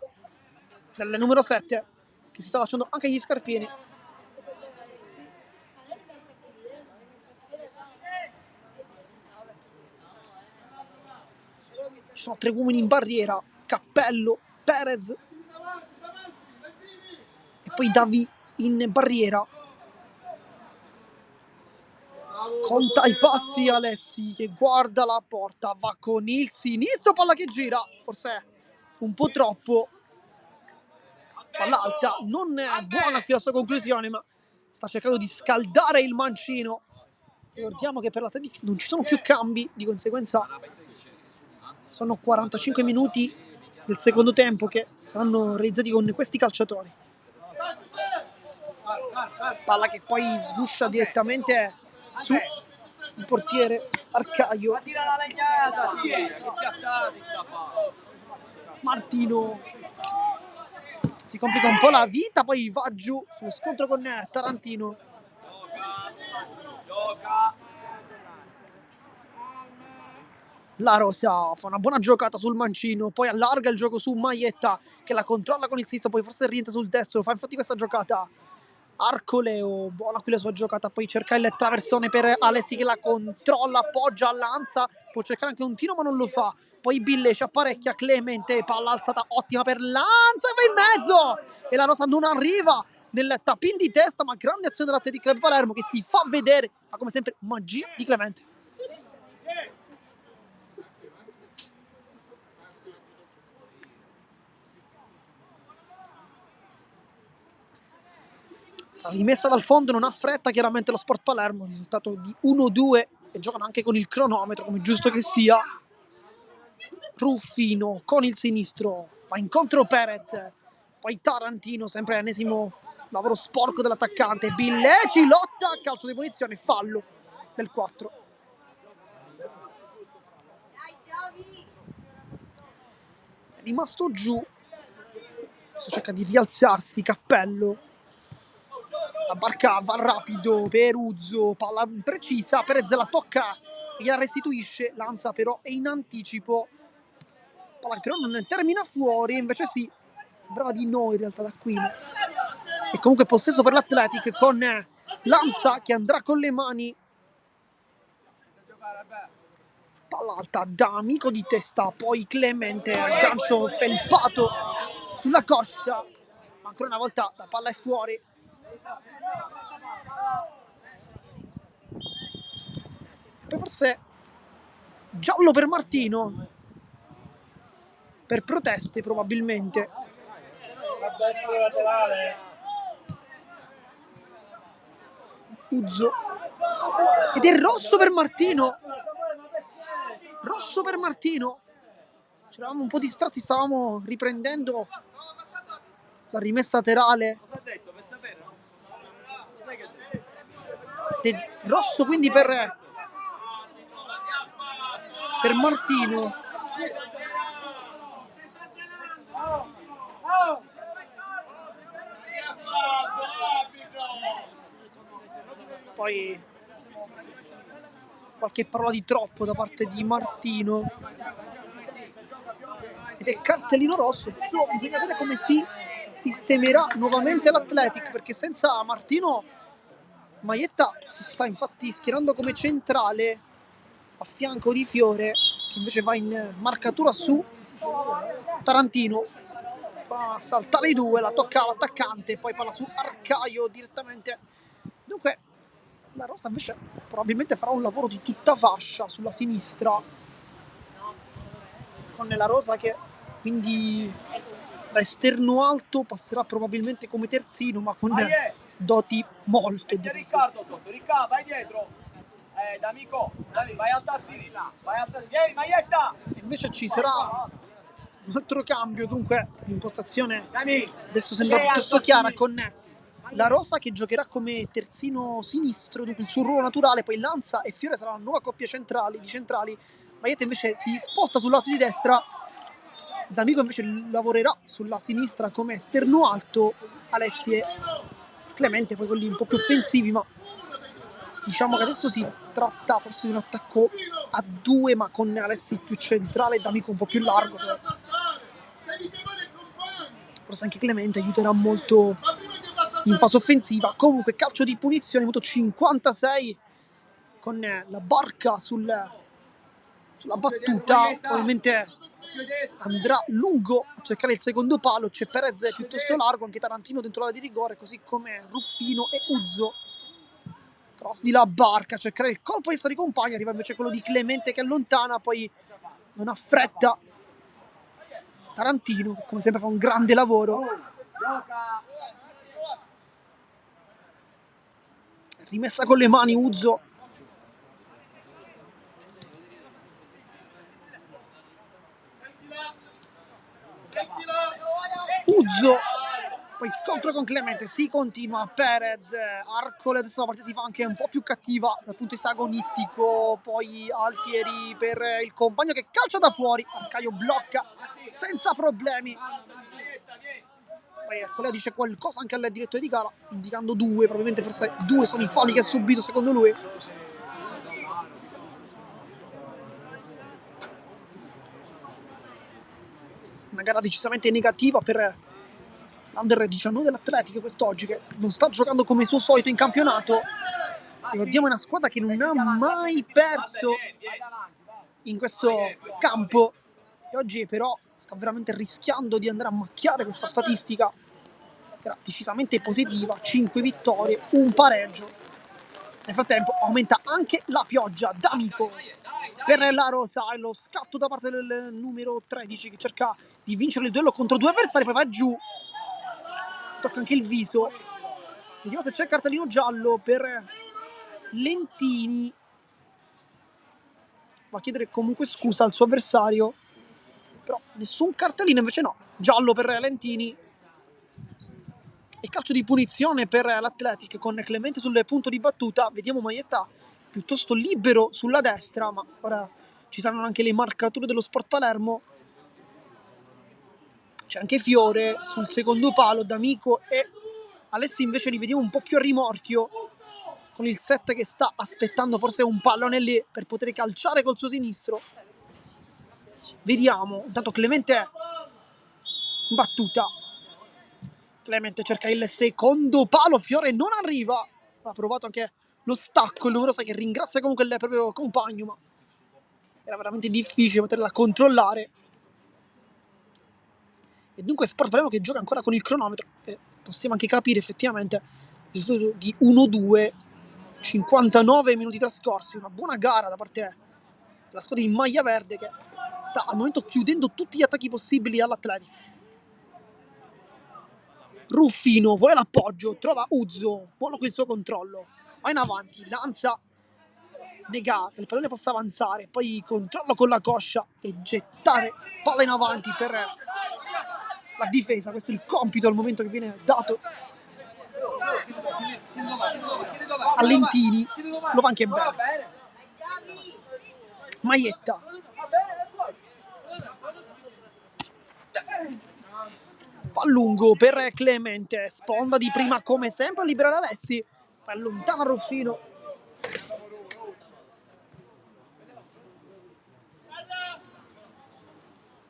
del numero 7 che si sta lasciando anche gli scarpini. Ci sono 3 uomini in barriera, Cappello, Perez e poi Davi in barriera. Conta i passi Alessi che guarda la porta, va con il sinistro, palla che gira, forse un po' troppo, palla alta, non è buona qui la sua conclusione, ma sta cercando di scaldare il mancino. Ricordiamo che per l'Atletic non ci sono più cambi, di conseguenza sono 45 minuti del secondo tempo che saranno realizzati con questi calciatori. Palla che poi sguscia direttamente su il portiere Arcaio. Martino si complica un po' la vita, poi va giù sullo scontro con Tarantino. La Rosa fa una buona giocata sul mancino, poi allarga il gioco su Maietta che la controlla con il sinistro, poi forse rientra sul destro, fa infatti questa giocata Arcoleo, buona qui la sua giocata, poi cerca il traversone per Alessi che la controlla, appoggia, lanza, può cercare anche un tiro ma non lo fa, poi Bille ci apparecchia, Clemente, palla alzata ottima per Lanza e va in mezzo e la Rosa non arriva nel tapin di testa, ma grande azione dell'Athletic Club Palermo che si fa vedere, ma come sempre magia di Clemente. Sarà rimessa dal fondo, non ha fretta chiaramente lo Sport Palermo, risultato di 1-2 e giocano anche con il cronometro come giusto che sia. Ruffino con il sinistro, va incontro Perez, poi Tarantino, sempre l'ennesimo lavoro sporco dell'attaccante, Billeci lotta, calcio di punizione, fallo del 4. È rimasto giù, adesso cerca di rialzarsi, Cappello. La barca va rapido per Uzzo, palla precisa, Perez la tocca e la restituisce, Lanza però è in anticipo, palla che però non termina fuori, invece sì, sembrava di no in realtà da qui. E comunque possesso per l'Athletic con Lanza che andrà con le mani, palla alta da amico di testa, poi Clemente, gancio felpato sulla coscia, ma ancora una volta la palla è fuori. Poi forse giallo per Martino, per proteste probabilmente. Uzzo ed è rosso per Martino, rosso per Martino. Ci eravamo un po' distratti, stavamo riprendendo la rimessa laterale. Ed è rosso quindi per Martino. Poi qualche parola di troppo da parte di Martino ed è cartellino rosso. Adesso bisogna vedere come si sistemerà nuovamente l'Athletic, perché senza Martino Maietta si sta infatti schierando come centrale a fianco di Fiore, che invece va in marcatura su Tarantino. Va a saltare i due, la tocca l'attaccante, poi palla su Arcaio direttamente. Dunque la Rosa invece probabilmente farà un lavoro di tutta fascia sulla sinistra, con la Rosa che quindi da esterno alto passerà probabilmente come terzino, ma con doti molto difensive. Riccardo, vai dietro. D'amico, vai alta a sinistra, vai alta a sinistra. Maietta! Invece ci sarà un altro cambio, dunque l'impostazione adesso sembra piuttosto chiara, con la Rosa che giocherà come terzino sinistro, dunque il suo ruolo naturale, poi Lanza e Fiore sarà la nuova coppia di centrali. Maietta invece si sposta sul lato di destra, D'Amico invece lavorerà sulla sinistra come esterno alto, Alessi e Clemente poi quelli un po' più offensivi, ma diciamo che adesso si tratta forse di un attacco a due, ma con Alessi più centrale e D'Amico un po' più largo. Forse anche Clemente aiuterà molto in fase offensiva. Comunque calcio di punizione, minuto 56, con la barca sulla battuta. Ovviamente andrà lungo a cercare il secondo palo, c'è Perez piuttosto largo, anche Tarantino dentro l'area di rigore, così come Ruffino e Uzzo. Cross di la barca, cercare il colpo di sta ricompagna, arriva invece quello di Clemente che allontana, poi non ha fretta Tarantino, che come sempre fa un grande lavoro. Rimessa con le mani Uzzo. Uzzo Poi scontro con Clemente, si continua, Perez, Arcole, adesso la partita si fa anche un po' più cattiva dal punto di vista agonistico, poi Altieri per il compagno che calcia da fuori, Arcaio blocca senza problemi. Poi Arcole dice qualcosa anche al direttore di gara, indicando 2, probabilmente forse 2 sono i falli che ha subito secondo lui. Una gara decisamente negativa per l'Under 19 dell'Atletico quest'oggi, che non sta giocando come suo solito in campionato. Ricordiamo una squadra che non ha mai perso in questo campo e oggi però sta veramente rischiando di andare a macchiare questa statistica che era decisamente positiva. 5 vittorie, un pareggio. Nel frattempo aumenta anche la pioggia. D'Amico per la Rosa e lo scatto da parte del numero 13 che cerca di vincere il duello contro 2 avversari, poi va giù, si tocca anche il viso. Vediamo se c'è il cartellino giallo per Lentini, va a chiedere comunque scusa al suo avversario, però nessun cartellino, invece no, giallo per Lentini. E calcio di punizione per l'Athletic con Clemente sul punto di battuta. Vediamo Maietta piuttosto libero sulla destra, ma ora ci saranno anche le marcature dello Sport Palermo. C'è anche Fiore sul secondo palo, D'Amico e Alessi invece li vediamo un po' più a rimorchio, con il 7 che sta aspettando forse un pallone lì per poter calciare col suo sinistro. Vediamo, intanto Clemente è in battuta. Clemente cerca il secondo palo, Fiore non arriva, ha provato anche lo stacco, il numero 6 che ringrazia comunque il proprio compagno, ma era veramente difficile poterla controllare. E dunque Sport Palermo che gioca ancora con il cronometro, e possiamo anche capire effettivamente il risultato di 1-2, 59 minuti trascorsi, una buona gara da parte della squadra in maglia verde che sta al momento chiudendo tutti gli attacchi possibili all'Atletico. Ruffino vuole l'appoggio, trova Uzzo, buono con il suo controllo, va in avanti, lanza, nega che il pallone possa avanzare, poi controllo con la coscia e gettare palla in avanti per la difesa. Questo è il compito al momento che viene dato a Lentini, lo fa anche bene. Maietta, va lungo per Clemente, sponda di prima come sempre a liberare Alessi, poi allontana Ruffino.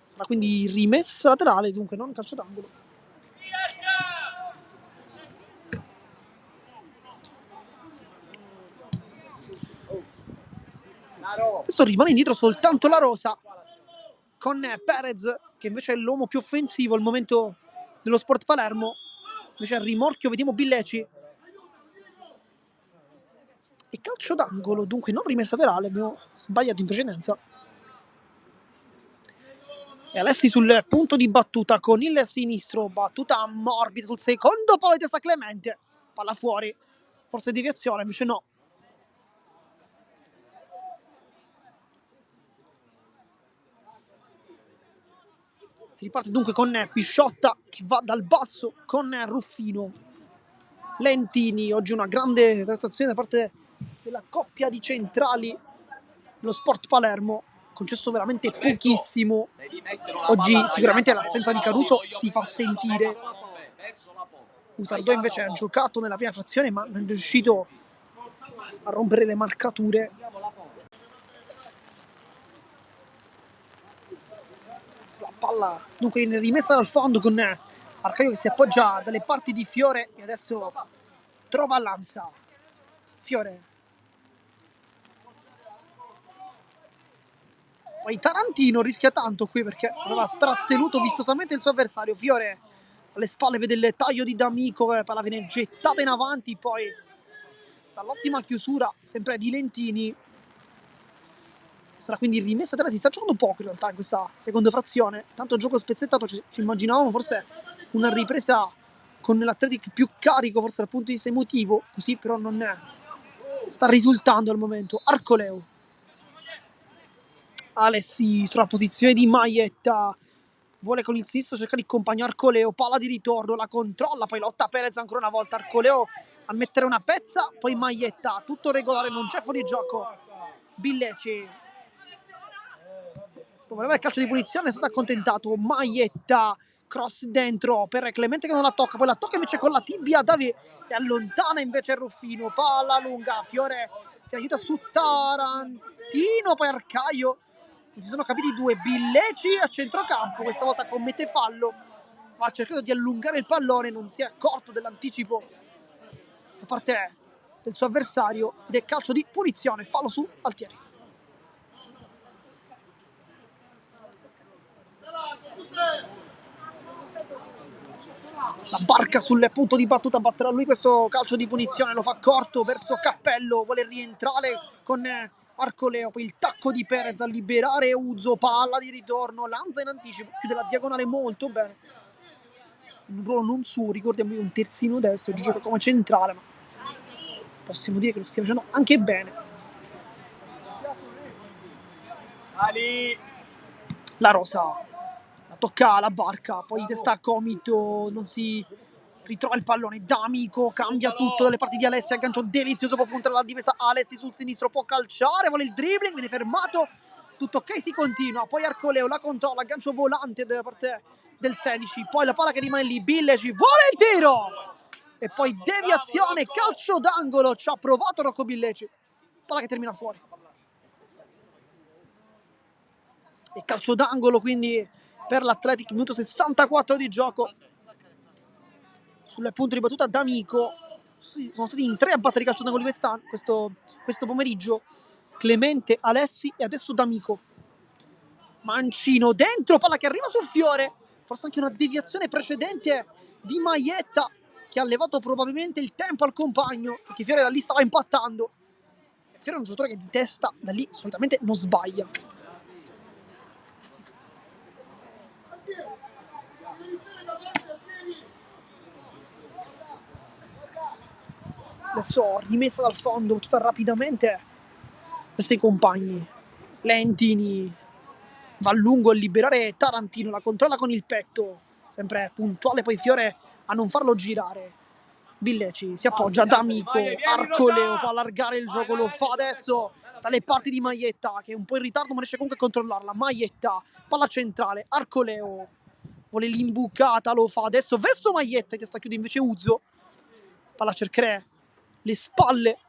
Sarà quindi rimessa laterale, dunque non calcio d'angolo. Adesso rimane indietro soltanto la Rosa, con Perez che invece è l'uomo più offensivo al momento dello Sport Palermo. Invece al rimorchio vediamo Billeci. E calcio d'angolo, dunque non rimessa laterale, abbiamo sbagliato in precedenza. E Alessi sul punto di battuta con il sinistro, battuta morbida sul secondo palo di testa Clemente, palla fuori, forse deviazione, invece no. Si riparte dunque con Pisciotta che va dal basso con Ruffino. Lentini, oggi una grande prestazione da parte della coppia di centrali dello Sport Palermo, concesso veramente pochissimo. Oggi sicuramente l'assenza di Caruso si fa sentire. Usardò invece ha giocato nella prima frazione ma non è riuscito a rompere le marcature. La palla dunque in rimessa dal fondo con Arcaio che si appoggia dalle parti di Fiore e adesso trova Lanza. Fiore, poi Tarantino rischia tanto qui perché aveva trattenuto vistosamente il suo avversario. Fiore alle spalle vede il taglio di D'Amico, palla viene gettata in avanti, poi dall'ottima chiusura sempre di Lentini. Sarà quindi rimessa terra, si sta giocando poco in realtà in questa seconda frazione, tanto gioco spezzettato, ci immaginavamo forse una ripresa con l'Athletic più carico forse dal punto di vista emotivo, così però non è, sta risultando al momento. Arcoleu, Alessi sulla posizione di Maietta, vuole con il sinistro cercare di accompagnare Arcoleo, palla di ritorno, la controlla, poi lotta Perez ancora una volta, Arcoleo a mettere una pezza, poi Maietta, tutto regolare, non c'è fuori gioco. Billeci voleva il calcio di punizione, è stato accontentato. Maietta, cross dentro per Clemente che non la tocca, poi la tocca invece con la tibia Davide e allontana invece il Ruffino, palla lunga, Fiore si aiuta su Tarantino, poi Arcaio, si sono capiti due, Billeci a centrocampo, questa volta commette fallo, ma ha cercato di allungare il pallone, non si è accorto dell'anticipo da parte del suo avversario ed è calcio di punizione, fallo su Altieri. La Barca sul punto di battuta, batterà lui questo calcio di punizione, lo fa corto verso Cappello, vuole rientrare con Arcoleo, poi il tacco di Perez a liberare Uzzo, palla di ritorno, Lanza in anticipo, chiude la diagonale molto bene, un ruolo non suo, ricordiamo un terzino destro, gioca come centrale, ma possiamo dire che lo stia facendo anche bene. La Rosa la tocca alla Barca, poi testa a Comito, non si ritrova il pallone, D'Amico cambia tutto dalle parti di Alessi, aggancio delizioso, può puntare la difesa, Alessi sul sinistro può calciare, vuole il dribbling, viene fermato, tutto ok, si continua, poi Arcoleo la controlla, aggancio volante da parte del 16, poi la palla che rimane lì, Billeci vuole il tiro e poi deviazione, calcio d'angolo, ci ha provato Rocco Billeci, palla che termina fuori e calcio d'angolo quindi per l'Athletic, minuto 64 di gioco. Sul punto di battuta D'Amico, sono stati in 3 a battere calcio d'angolo questo pomeriggio, Clemente, Alessi e adesso D'Amico. Mancino dentro, palla che arriva sul Fiore, forse anche una deviazione precedente di Maietta che ha levato probabilmente il tempo al compagno perché Fiore da lì stava impattando. Fiore è un giocatore che di testa da lì solitamente non sbaglia. Adesso rimessa dal fondo tutta rapidamente questi compagni Lentini va a lungo a liberare Tarantino, la controlla con il petto, sempre puntuale poi Fiore a non farlo girare. Billeci si appoggia D'Amico, Arcoleo può allargare il gioco, lo fa adesso dalle parti di Maietta che è un po' in ritardo ma riesce comunque a controllarla. Maietta, palla centrale, Arcoleo vuole l'imbucata, lo fa adesso verso Maietta, che sta chiude invece Uzzo, palla cercare le spalle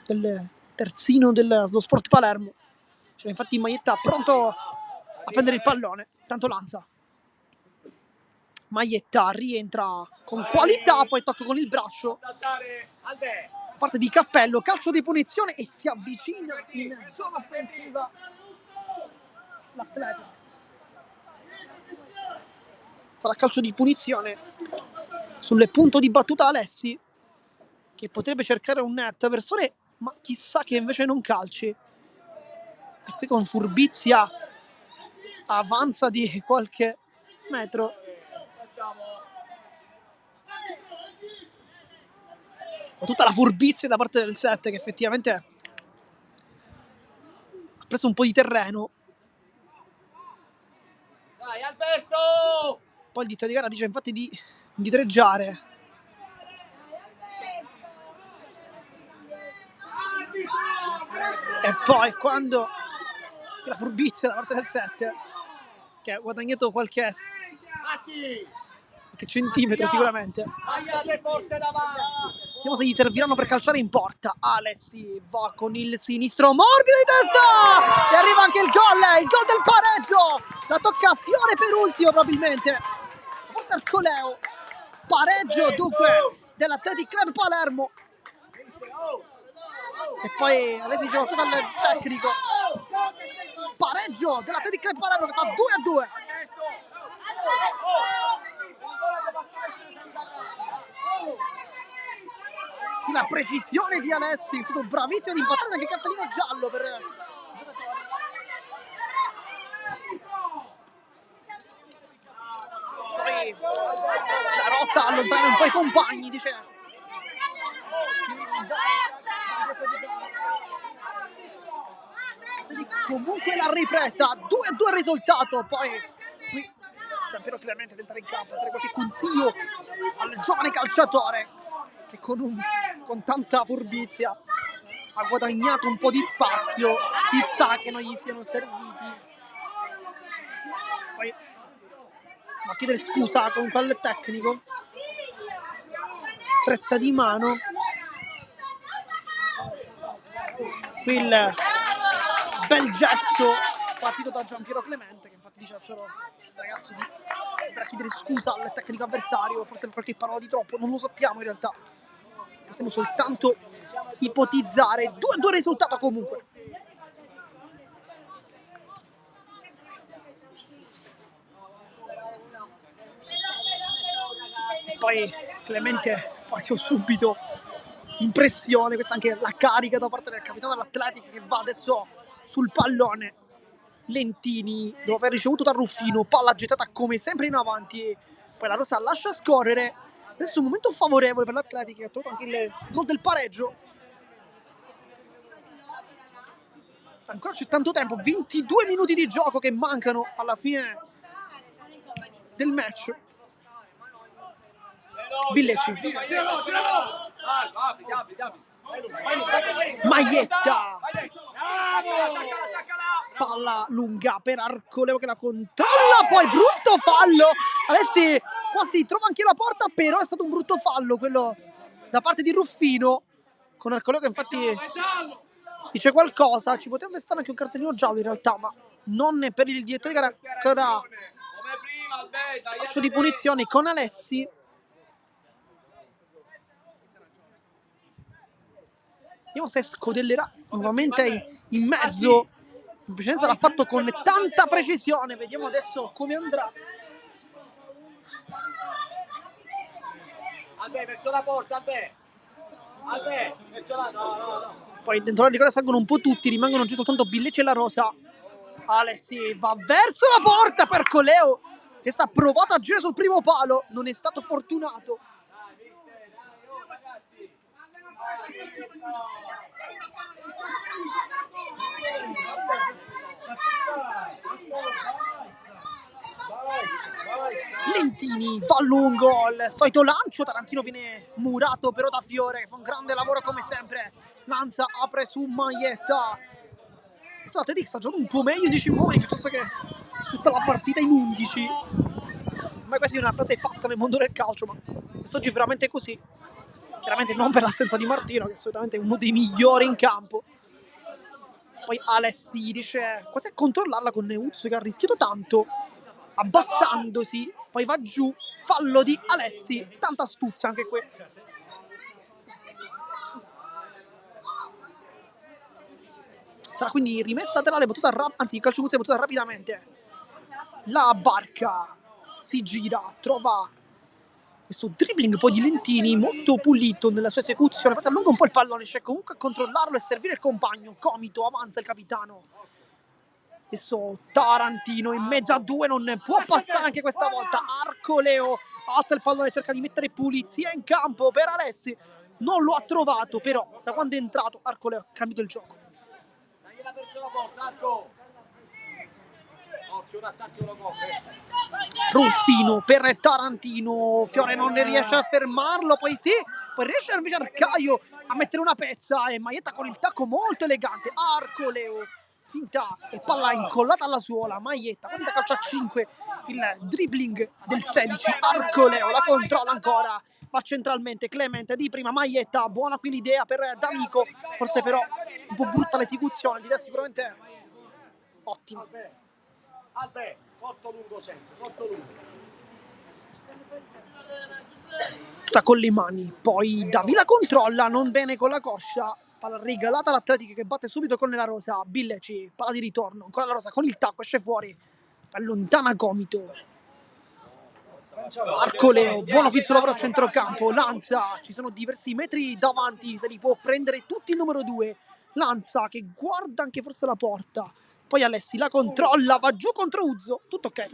del terzino dello Sport Palermo, c'è infatti Maietta pronto a prendere il pallone, tanto Lanza, Maietta rientra con qualità, poi tocca con il braccio parte di Cappello, calcio di punizione e si avvicina in zona offensiva l'Atleta, sarà calcio di punizione sul punto di battuta Alessi che potrebbe cercare un net Versone, ma chissà che invece non calci, e qui con furbizia avanza di qualche metro, con tutta la furbizia da parte del 7 che effettivamente ha preso un po' di terreno. Dai Alberto! Poi il direttore di gara dice infatti di treggiare. E poi quando la furbizia da parte del 7 che ha guadagnato qualche centimetro sicuramente, vediamo se gli serviranno per calciare in porta. Alessi va con il sinistro morbido di testa e arriva anche il gol del pareggio, la tocca a Fiore per ultimo probabilmente, forse Arcoleo. Pareggio dunque dell'Athletic Club Palermo e poi Alessi dice qualcosa al tecnico. Pareggio dell'Athletic Club Palermo che fa 2-2. La precisione di Alessi, è stato bravissimo ad impattare, anche cartellino giallo per il giocatore. Poi la Rosa allontana un po' i compagni, dice comunque la ripresa, 2-2 il risultato, poi qui Giampiero Clemente ad entrare in campo, a dare qualche consiglio al giovane calciatore che con tanta furbizia ha guadagnato un po' di spazio, chissà che non gli siano serviti. Poi va a chiedere scusa comunque al tecnico, stretta di mano, qui il bel gesto partito da Giampiero Clemente, che infatti dice al suo ragazzo di andare a chiedere scusa al tecnico avversario, forse per qualche parola di troppo, non lo sappiamo in realtà, possiamo soltanto ipotizzare. 2-2 risultato comunque. E poi Clemente faccio subito impressione, questa anche la carica da parte del capitano dell'Atletic, che va adesso sul pallone. Lentini dopo aver ricevuto da Ruffino, palla gettata come sempre in avanti, poi la Rosa lascia scorrere. Adesso è un momento favorevole per l'Atletic, che ha trovato anche il gol del pareggio. Ancora c'è tanto tempo, 22 minuti di gioco che mancano alla fine del match. Billeci, Maietta, palla lunga per Arcoleo che la controlla, poi brutto fallo. Adesso quasi trova anche la porta, però è stato un brutto fallo quello da parte di Ruffino, con Arcoleo che infatti dice qualcosa. Ci potrebbe stare anche un cartellino giallo in realtà, ma non per il direttore di gara, che ora calcio di punizione con Alessi. Vediamo se scodellerà nuovamente in mezzo. In precedenza l'ha fatto con tanta precisione. Vediamo adesso come andrà. Albè, verso la porta, Albè, verso la... No. Poi dentro la rigore salgono un po' tutti, rimangono giù soltanto Billeci e la Rosa. Alessi va verso la porta per Coleo, che sta provato a girare sul primo palo, non è stato fortunato. Lentini va lungo, il solito lancio, Tarantino viene murato però da Fiore, fa un grande lavoro come sempre. Lanza apre su Maietta. L'Atletic sta giocando un po' meglio in 10 uomini piuttosto che tutta la partita in 11. Ma questa è una frase fatta nel mondo del calcio, ma quest'oggi è veramente così. Chiaramente non per l'assenza di Martino, che è assolutamente uno dei migliori in campo. Poi Alessi riesce quasi a controllarla con Neuzzo, che ha rischiato tanto, abbassandosi, poi va giù, fallo di Alessi, tanta astuzia anche qui. Sarà quindi rimessa laterale, anzi calcio di battuta rapidamente. La Barca si gira, trova questo dribbling poi di Lentini molto pulito nella sua esecuzione, passa allunga un po' il pallone, riesce comunque a controllarlo e servire il compagno. Comito, avanza il capitano. Adesso Tarantino in mezzo a due, non può passare anche questa volta. Arcoleo alza il pallone, cerca di mettere pulizia in campo per Alessi, non lo ha trovato, però da quando è entrato Arcoleo ha cambiato il gioco. Ruffino per Tarantino, Fiore non riesce a fermarlo, poi riesce invece Arcaio a mettere una pezza e Maietta con il tacco molto elegante. Arcoleo finta e palla incollata alla suola. Maietta quasi da calcio a 5, il dribbling del 16. Arcoleo la controlla ancora, va centralmente Clemente di prima. Maietta, buona qui l'idea per D'Amico, forse però un po' brutta l'esecuzione, l'idea sicuramente ottima. Albè, corto lungo sempre, corto lungo. Tutta con le mani, poi Davila controlla, non bene con la coscia, palla regalata all'Atletic che batte subito con la Rosa. Billeci, palla di ritorno, ancora la Rosa con il tacco, esce fuori, allontana Comito. Arcoleo, buono qui sul lavoro a centrocampo. Lanza, ci sono diversi metri davanti, se li può prendere tutti il numero 2. Lanza che guarda anche forse la porta, poi Alessi la controlla, va giù contro Uzzo, tutto ok.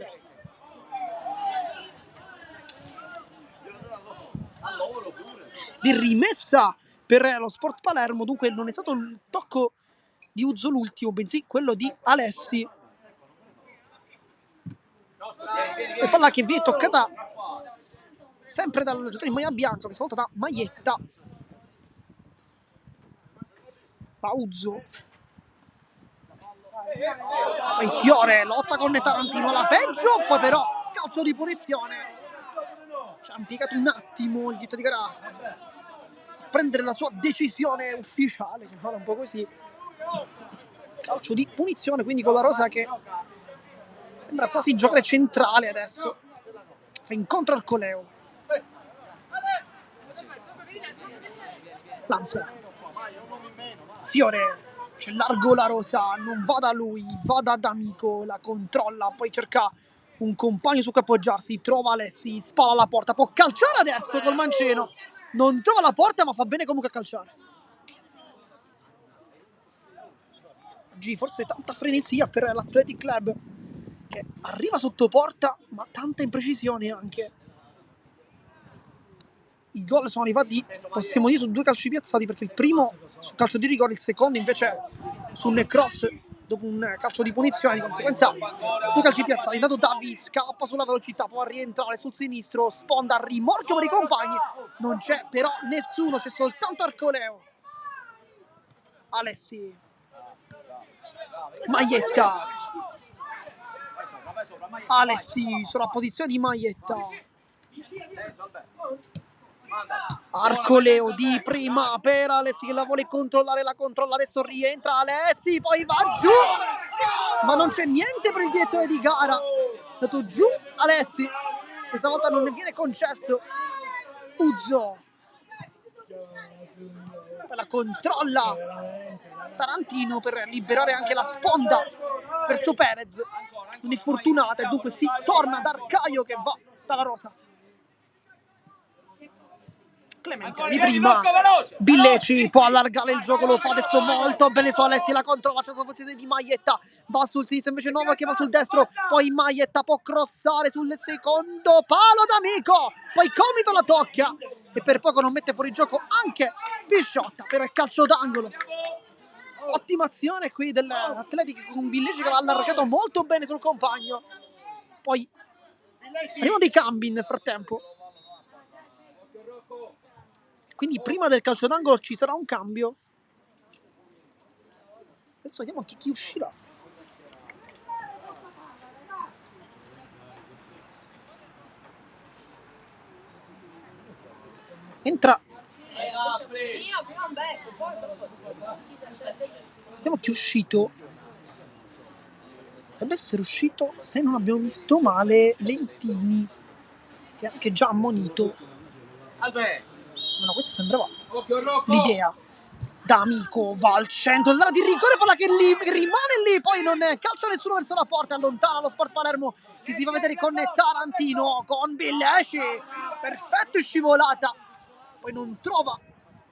Di rimessa per lo Sport Palermo, dunque non è stato il tocco di Uzzo l'ultimo, bensì quello di Alessi. E palla che viene toccata sempre dal giocatore in maglia bianca, questa volta da Maietta. Pauzzo. Poi Fiore lotta con Tarantino alla peggio, poi però calcio di punizione. Ci ha impiegato un attimo il dietro di gara a prendere la sua decisione ufficiale, che fa un po' così. Calcio di punizione, quindi con la rosa che sembra quasi giocare centrale adesso. Incontro Arcoleo. Lanza. Fiore. C'è largo la rosa, non va da lui, va da D'Amico, la controlla, poi cerca un compagno su cui appoggiarsi, trova Alessi, spala alla porta, può calciare adesso col mancino, non trova la porta ma fa bene comunque a calciare. Oggi forse tanta frenesia per l'Athletic Club che arriva sotto porta ma tanta imprecisione anche. I gol sono arrivati, possiamo dire, su 2 calci piazzati, perché il primo sul calcio di rigore, il secondo invece su un cross dopo un calcio di punizione. Di conseguenza 2 calci piazzati. Intanto Davi scappa sulla velocità, può rientrare sul sinistro, sponda, rimorchio per i compagni, non c'è però nessuno, c'è soltanto Arcoleo. Alessi, Maietta, Alessi sulla posizione di Maietta. Arcoleo di prima per Alessi che la vuole controllare, la controlla, adesso rientra Alessi, poi va giù, ma non c'è niente per il direttore di gara. È andato giù Alessi, questa volta non ne viene concesso. Uzzo, poi la controlla Tarantino per liberare anche la sponda verso Perez, non è fortunata e dunque si torna ad Arcaio che va dalla rosa. Clemente di prima, Billeci può allargare il gioco, lo fa adesso molto bene su Alessi, la controlla, c'è la posizione di Maietta, va sul sinistro invece Nova che va sul destro, poi Maietta può crossare sul secondo palo D'Amico, poi Comito la tocca e per poco non mette fuori gioco anche Pisciotta per il calcio d'angolo. Ottima azione qui dell'Atletic con Billeci che va allargato molto bene sul compagno, poi arrivano dei cambi nel frattempo. Quindi prima del calcio d'angolo ci sarà un cambio. Adesso vediamo anche chi uscirà. Entra. Vediamo chi è uscito. Dovrebbe essere uscito, se non abbiamo visto male, Lentini, che è anche già ammonito. No, questa sembrava l'idea. D'Amico va al centro dell'area di rigore, palla che rimane lì, poi non calcia nessuno verso la porta, allontana lo Sport Palermo che si fa vedere con Tarantino, con Billeci, perfetto scivolata, poi non trova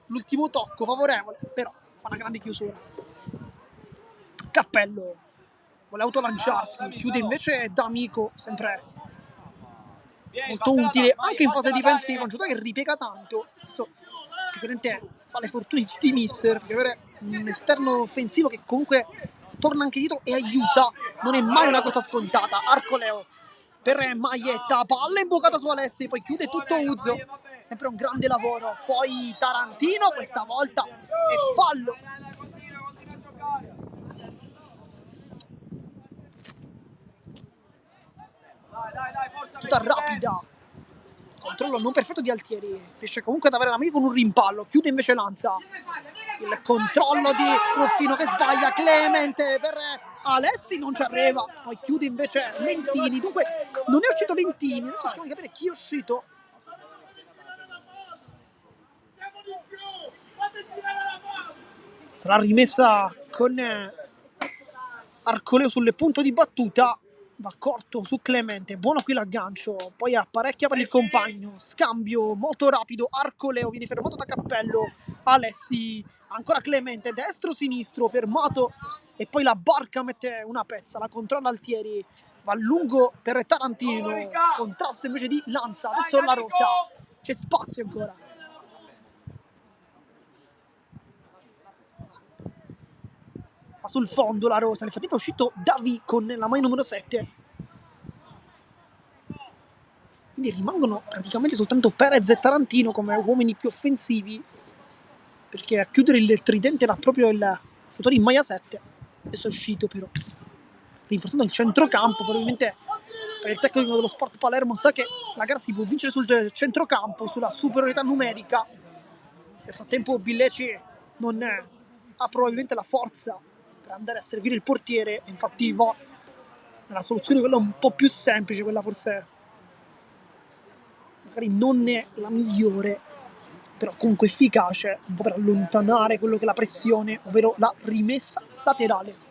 l'ultimo tocco favorevole, però fa una grande chiusura. Cappello vuole autolanciarsi, chiude invece D'Amico, sempre molto utile anche in fase difensiva, un giocatore che ripiega tanto. Adesso sicuramente fa le fortune di tutti i mister, perché avere un esterno offensivo che comunque torna anche dietro e aiuta non è mai una cosa scontata. Arcoleo per Maietta, palla imbucata su Alessi, poi chiude tutto Uzzo, sempre un grande lavoro. Poi Tarantino, questa volta è fallo. Tutta rapida, controllo non perfetto di Altieri, riesce comunque ad avere l'amico con un rimpallo, chiude invece Lanza, il controllo di Ruffino che sbaglia, Clemente per Alessi non ci arriva, poi chiude invece Lentini, dunque non è uscito Lentini, adesso cerchiamo di capire chi è uscito. Sarà rimessa con Arcoleo sulle punto di battuta, va corto su Clemente, buono qui l'aggancio, poi apparecchia per il compagno, scambio molto rapido, Arcoleo viene fermato da Cappello, Alessi, ancora Clemente, destro-sinistro, fermato e poi la barca mette una pezza, la controlla Altieri, va lungo per Tarantino, contrasto invece di Lanza, adesso la rosa, c'è spazio ancora. Ma sul fondo la rosa, nel frattempo è uscito Davi con la maglia numero 7. quindi rimangono praticamente soltanto Perez e Tarantino come uomini più offensivi, perché a chiudere il tridente era proprio il giocatore in maglia 7. Adesso è uscito però, rinforzando il centrocampo. Probabilmente per il tecnico dello Sport Palermo sa che la gara si può vincere sul centrocampo, sulla superiorità numerica. Nel frattempo Billeci non ha probabilmente la forza per andare a servire il portiere, infatti va nella soluzione quella un po' più semplice, quella forse magari non è la migliore, però comunque efficace, un po' per allontanare quello che è la pressione, ovvero la rimessa laterale.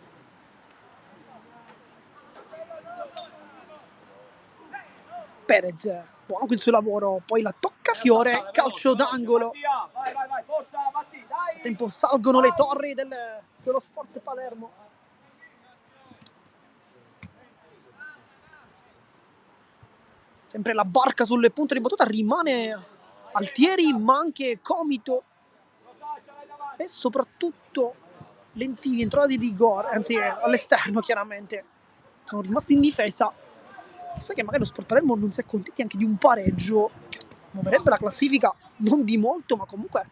Perez, buono qui il suo lavoro, poi la tocca Fiore, calcio d'angolo. Vai, forza, Matti, dai! Nel tempo salgono le torri dello Sport Palermo. Sempre la barca sul punto di battuta, rimane Altieri, ma anche Comito e soprattutto Lentini, entrata di rigore, anzi all'esterno chiaramente. Sono rimasti in difesa. Chissà che magari lo Sport Palermo non si accontenti anche di un pareggio, che muoverebbe la classifica non di molto, ma comunque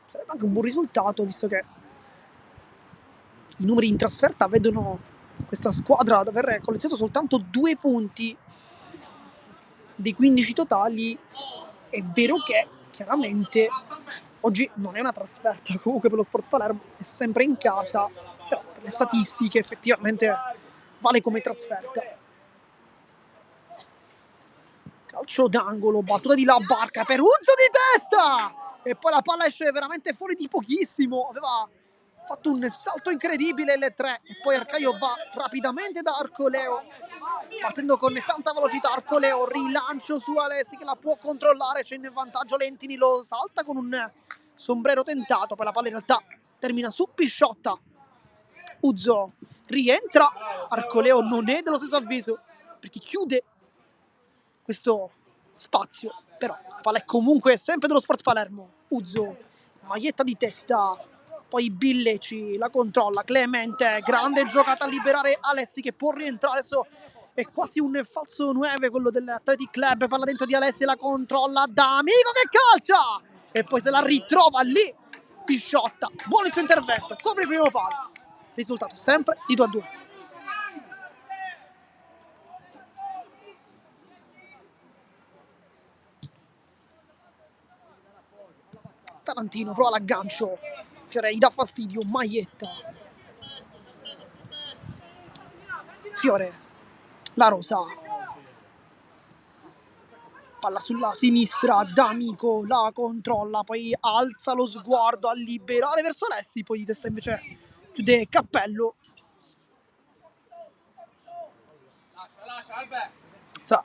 sarebbe anche un buon risultato, visto che i numeri in trasferta vedono questa squadra ad aver collezionato soltanto 2 punti dei 15 totali. È vero che chiaramente oggi non è una trasferta comunque per lo Sport Palermo, è sempre in casa, però per le statistiche effettivamente vale come trasferta. Calcio d'angolo, battuta di La Barca per Uzzo di testa, e poi la palla esce veramente fuori di pochissimo. Aveva fatto un salto incredibile le 3 e poi Arcaio va rapidamente da Arcoleo, partendo con tanta velocità. Arcoleo, rilancio su Alessi che la può controllare, c'è in vantaggio Lentini, lo salta con un sombrero tentato, poi la palla in realtà termina su Pisciotta. Uzzo rientra, Arcoleo non è dello stesso avviso perché chiude questo spazio, però la palla è comunque sempre dello Sport Palermo. Uzzo, maglietta di testa, poi Billeci la controlla, Clemente, grande giocata a liberare Alessi che può rientrare. Adesso è quasi un falso 9 quello dell'Athletic Club, palla dentro di Alessi, la controlla D'Amico che calcia e poi se la ritrova lì Pisciotta. Buono il suo intervento, copre il primo palo, risultato sempre di 2-2. Tarantino prova l'aggancio, Fiore gli dà fastidio, maglietta. Fiore, La Rosa, palla sulla sinistra, D'Amico la controlla, poi alza lo sguardo a liberare verso Alessi, poi di testa invece chiude Cappello.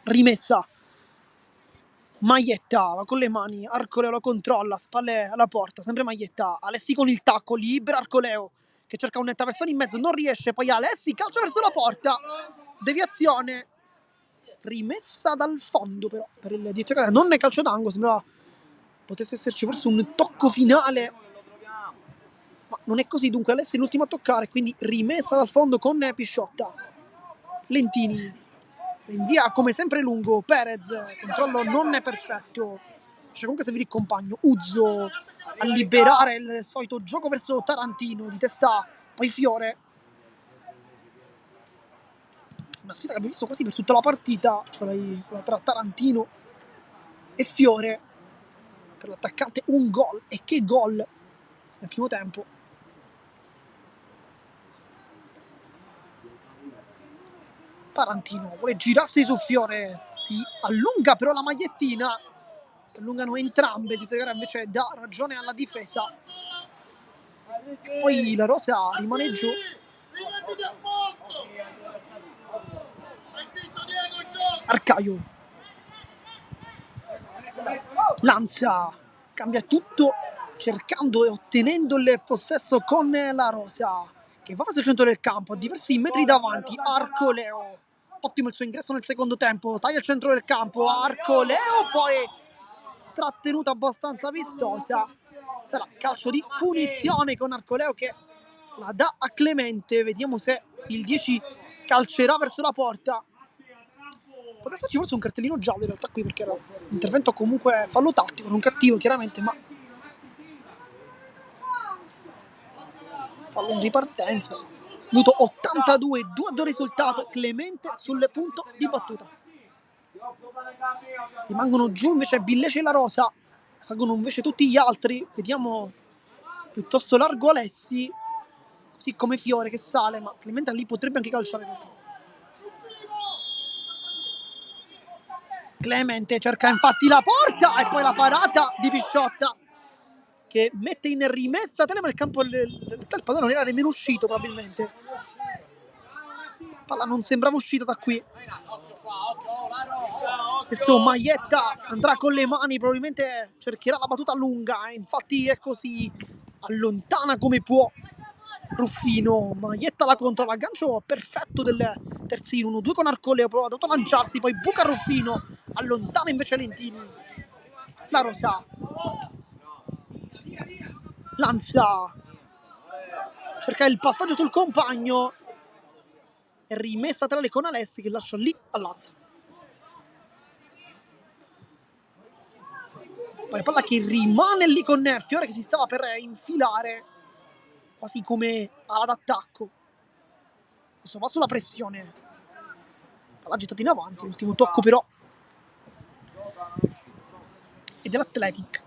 Rimessa, maglietta, va con le mani, Arcoleo lo controlla, spalle alla porta, sempre maglietta, Alessi con il tacco, libera Arcoleo che cerca un traversone in mezzo, non riesce, poi Alessi calcia verso la porta, deviazione, rimessa dal fondo però per il dietro, non è calcio d'angolo, sembrava potesse esserci forse un tocco finale, ma non è così. Dunque Alessi è l'ultimo a toccare, quindi rimessa dal fondo con Pisciotta. Lentini rinvia come sempre lungo, Perez, controllo non è perfetto, c'è comunque servire il compagno. Uzzo a liberare il solito gioco verso Tarantino, di testa poi Fiore, una sfida che abbiamo visto quasi per tutta la partita, quella tra Tarantino e Fiore. Per l'attaccante un gol, e che gol nel primo tempo. Tarantino vuole girarsi su Fiore, si allunga però la magliettina, si allungano entrambe, di Tegara invece dà ragione alla difesa. Poi La Rosa rimane giù. Arcaio Lanza cambia tutto, cercando e ottenendo il possesso con La Rosa che va verso il centro del campo, a diversi metri davanti. Arcoleo, ottimo il suo ingresso nel secondo tempo, taglia il centro del campo, Arcoleo, poi trattenuta abbastanza vistosa, sarà calcio di punizione con Arcoleo che la dà a Clemente. Vediamo se il 10 calcerà verso la porta. Poteva esserci forse un cartellino giallo in realtà qui, perché era un intervento comunque fallo tattico, non cattivo chiaramente, ma fallo in ripartenza. Minuto 82, 2-2 risultato, Clemente sul punto di battuta. Rimangono giù invece Billeci e La Rosa, salgono invece tutti gli altri, vediamo piuttosto largo Alessi, così come Fiore che sale, ma Clemente lì potrebbe anche calciare in realtà. Clemente cerca infatti la porta e poi la parata di Pisciotta che mette in rimessa Telema il campo, il pallone non era nemmeno uscito probabilmente. Palla non sembrava uscita da qui. Adesso Maietta andrà con le mani, probabilmente cercherà la battuta lunga, infatti è così, allontana come può Ruffino. Maietta la controlla, aggancio perfetto del terzino, 1-2 con Arcoleo, prova ad autolanciarsi, poi buca Ruffino, allontana invece Lentini. La Rosa Lanza cerca il passaggio sul compagno e rimessa tra le con Alessi che lascia lì a Lanza. Poi palla che rimane lì con Fiore che si stava per infilare quasi come ala d'attacco. Adesso va sulla pressione, palla gettata in avanti, l'ultimo tocco però e dell'Athletic.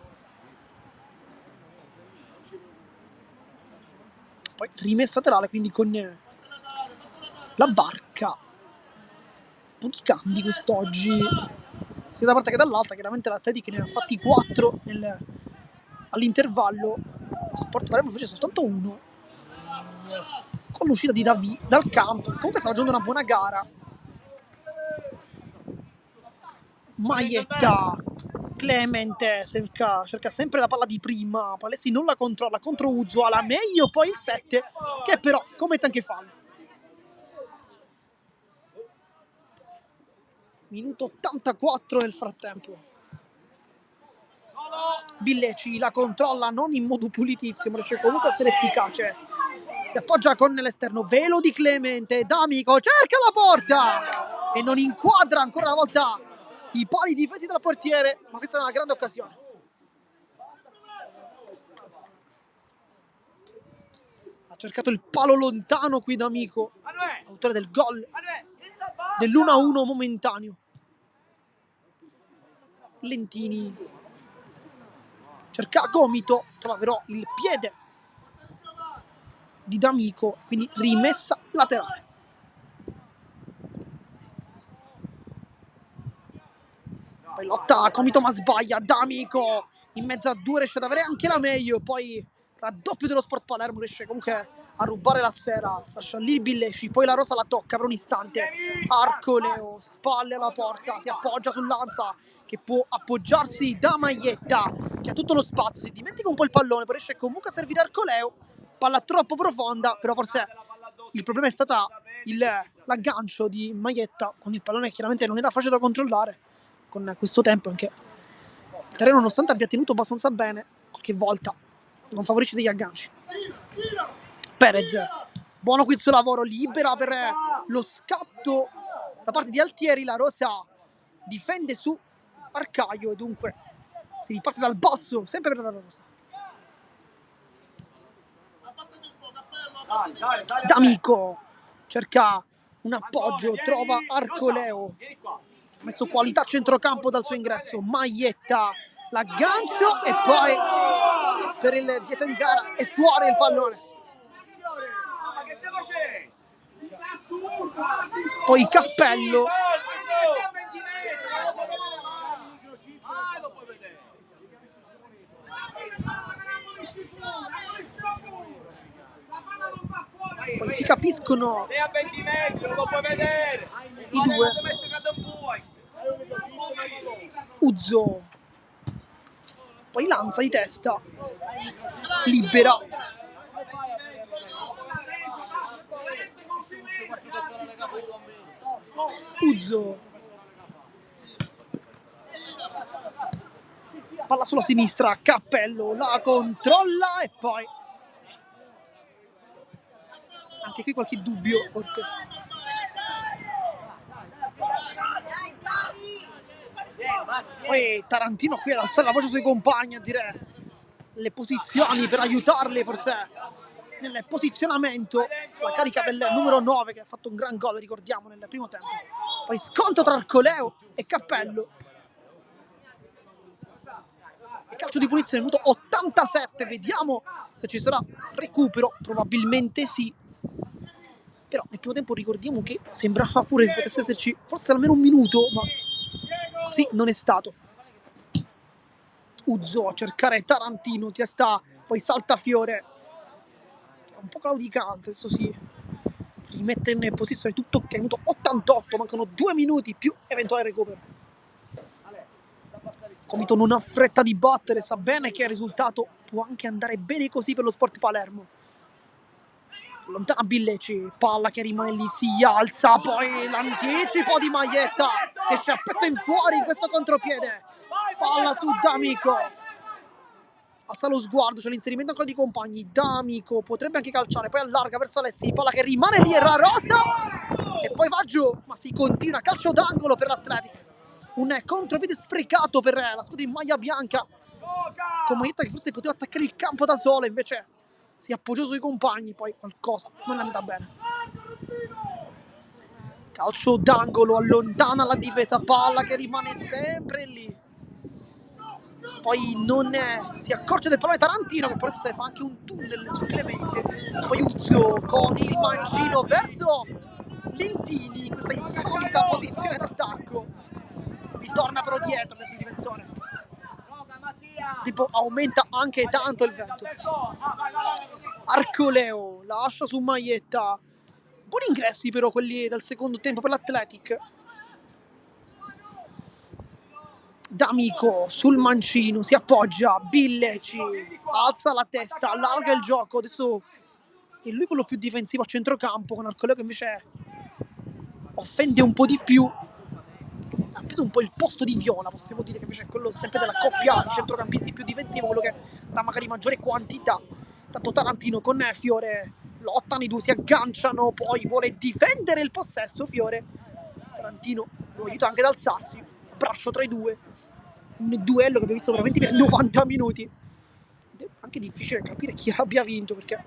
Poi rimessa laterale, quindi con la Barca. Pochi cambi quest'oggi, sia da parte che dall'altra. Chiaramente l'Athletic ne ha fatti 4 all'intervallo. Sport Palermo fece soltanto 1 con l'uscita di Davi dal campo. Comunque stava facendo una buona gara. Maietta, Clemente cerca sempre la palla di prima, Palessi non la controlla contro Uzuala, meglio poi il 7 che però commette anche fallo. Minuto 84 nel frattempo. Billeci la controlla non in modo pulitissimo, riesce comunque a essere efficace. Si appoggia con l'esterno, velo di Clemente, D'Amico cerca la porta e non inquadra ancora una volta i pali difesi dal portiere, ma questa è una grande occasione. Ha cercato il palo lontano qui D'Amico, autore del gol dell'1-1 momentaneo. Lentini cerca Gomito, trova però il piede di D'Amico, quindi rimessa laterale. Poi lotta Comito ma sbaglia, D'Amico in mezzo a 2 riesce ad avere anche la meglio, poi raddoppio dello Sport Palermo, riesce comunque a rubare la sfera, lascia lì Billeci, poi la Rosa la tocca per un istante, Arcoleo, spalle alla porta, si appoggia sul Lanza che può appoggiarsi da Maietta che ha tutto lo spazio, si dimentica un po' il pallone, poi riesce comunque a servire Arcoleo, palla troppo profonda, però forse il problema è stata l'aggancio di Maietta con il pallone che chiaramente non era facile da controllare con questo tempo, anche il terreno nonostante abbia tenuto abbastanza bene qualche volta non favorisce degli agganci. Perez, buono qui il suo lavoro, libera per lo scatto da parte di Altieri, la Rosa difende su Arcaio e dunque si riparte dal basso sempre per la Rosa. D'Amico cerca un appoggio, trova Arcoleo, ha messo qualità a centrocampo dal suo ingresso, Maietta, l'aggancio e poi per il dietro di gara è fuori il pallone. Poi Cappello poi si capiscono i due. Uzzo poi Lanza di testa, libera, Uzzo, palla sulla sinistra, Cappello la controlla e poi anche qui qualche dubbio forse. Poi Tarantino qui ad alzare la voce sui compagni, a dire le posizioni per aiutarli, forse nel posizionamento. La carica del numero 9 che ha fatto un gran gol, ricordiamo, nel primo tempo. Poi sconto tra Arcoleo e Cappello. E calcio di punizione, minuto 87. Vediamo se ci sarà recupero. Probabilmente sì. Però nel primo tempo ricordiamo che sembrava pure che potesse esserci forse almeno un minuto, ma così non è stato. Uzzo a cercare Tarantino, testa, poi salta Fiore. Un po' claudicante, adesso si rimette in posizione, tutto ok, minuto 88, mancano 2 minuti più eventuale recupero. Comito non ha fretta di battere, sa bene che il risultato può anche andare bene così per lo Sport Palermo. Lontana Billeci, palla che rimane lì, si alza, poi l'anticipo di Maietta che si appetta in fuori in questo contropiede. Palla su D'Amico, alza lo sguardo, c'è l'inserimento ancora di compagni. D'Amico potrebbe anche calciare, poi allarga verso Alessi, palla che rimane lì, era Rosa e poi va giù, ma si continua, calcio d'angolo per l'Atletic. Un contropiede sprecato per la squadra in maglia bianca, con Maietta che forse poteva attaccare il campo da sola, invece si appoggiò sui compagni, poi qualcosa non è andata bene. Calcio d'angolo, allontana la difesa, palla che rimane sempre lì. Poi non si accorge del pallone Tarantino, che forse fa anche un tunnel su Clemente. Poi Uzzo con il mancino verso Lentini in questa insolita posizione d'attacco. Ritorna però dietro verso il difensore. Tipo aumenta anche tanto il vento. Arcoleo lascia su Maietta. Buoni ingressi però quelli del secondo tempo per l'Athletic. D'Amico sul mancino, si appoggia, Billeci alza la testa, allarga il gioco, adesso è lui quello più difensivo a centrocampo, con Arcoleo che invece offende un po' di più. Ha preso un po' il posto di Viola, possiamo dire, che invece è quello sempre della coppia di centrocampisti più difensivo, quello che dà magari maggiore quantità. Tanto Tarantino con Fiore lottano, i due si agganciano, poi vuole difendere il possesso Fiore. Tarantino lo aiuta anche ad alzarsi, braccio tra i due, un duello che abbiamo visto veramente per 90 minuti. Ed è anche difficile capire chi abbia vinto, perché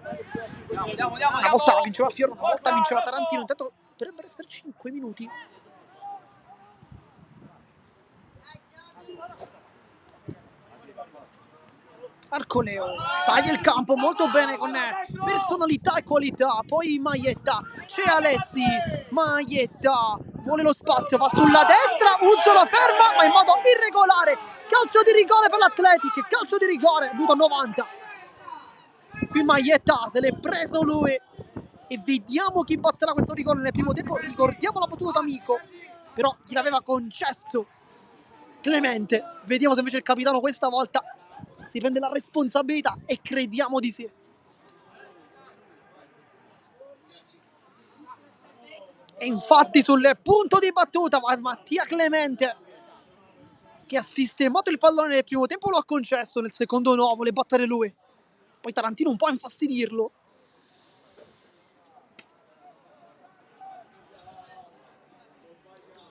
una volta vinceva Fiore, una volta vinceva Tarantino, intanto dovrebbero essere 5 minuti. Arcoleo taglia il campo molto bene con personalità e qualità, poi Maietta, c'è Alessi, Maietta vuole lo spazio, va sulla destra, Uzzo lo ferma ma in modo irregolare, calcio di rigore per l'Athletic, calcio di rigore, minuto 90. Qui Maietta se l'è preso lui e vediamo chi batterà questo rigore nel primo tempo. Ricordiamo la battuta d'Amico, però chi l'aveva concesso Clemente, vediamo se invece il capitano questa volta si prende la responsabilità e crediamo di sì. E infatti sul punto di battuta Mattia Clemente, che ha sistemato il pallone nel primo tempo, lo ha concesso, nel secondo no, vuole battere lui. Poi Tarantino un po' a infastidirlo.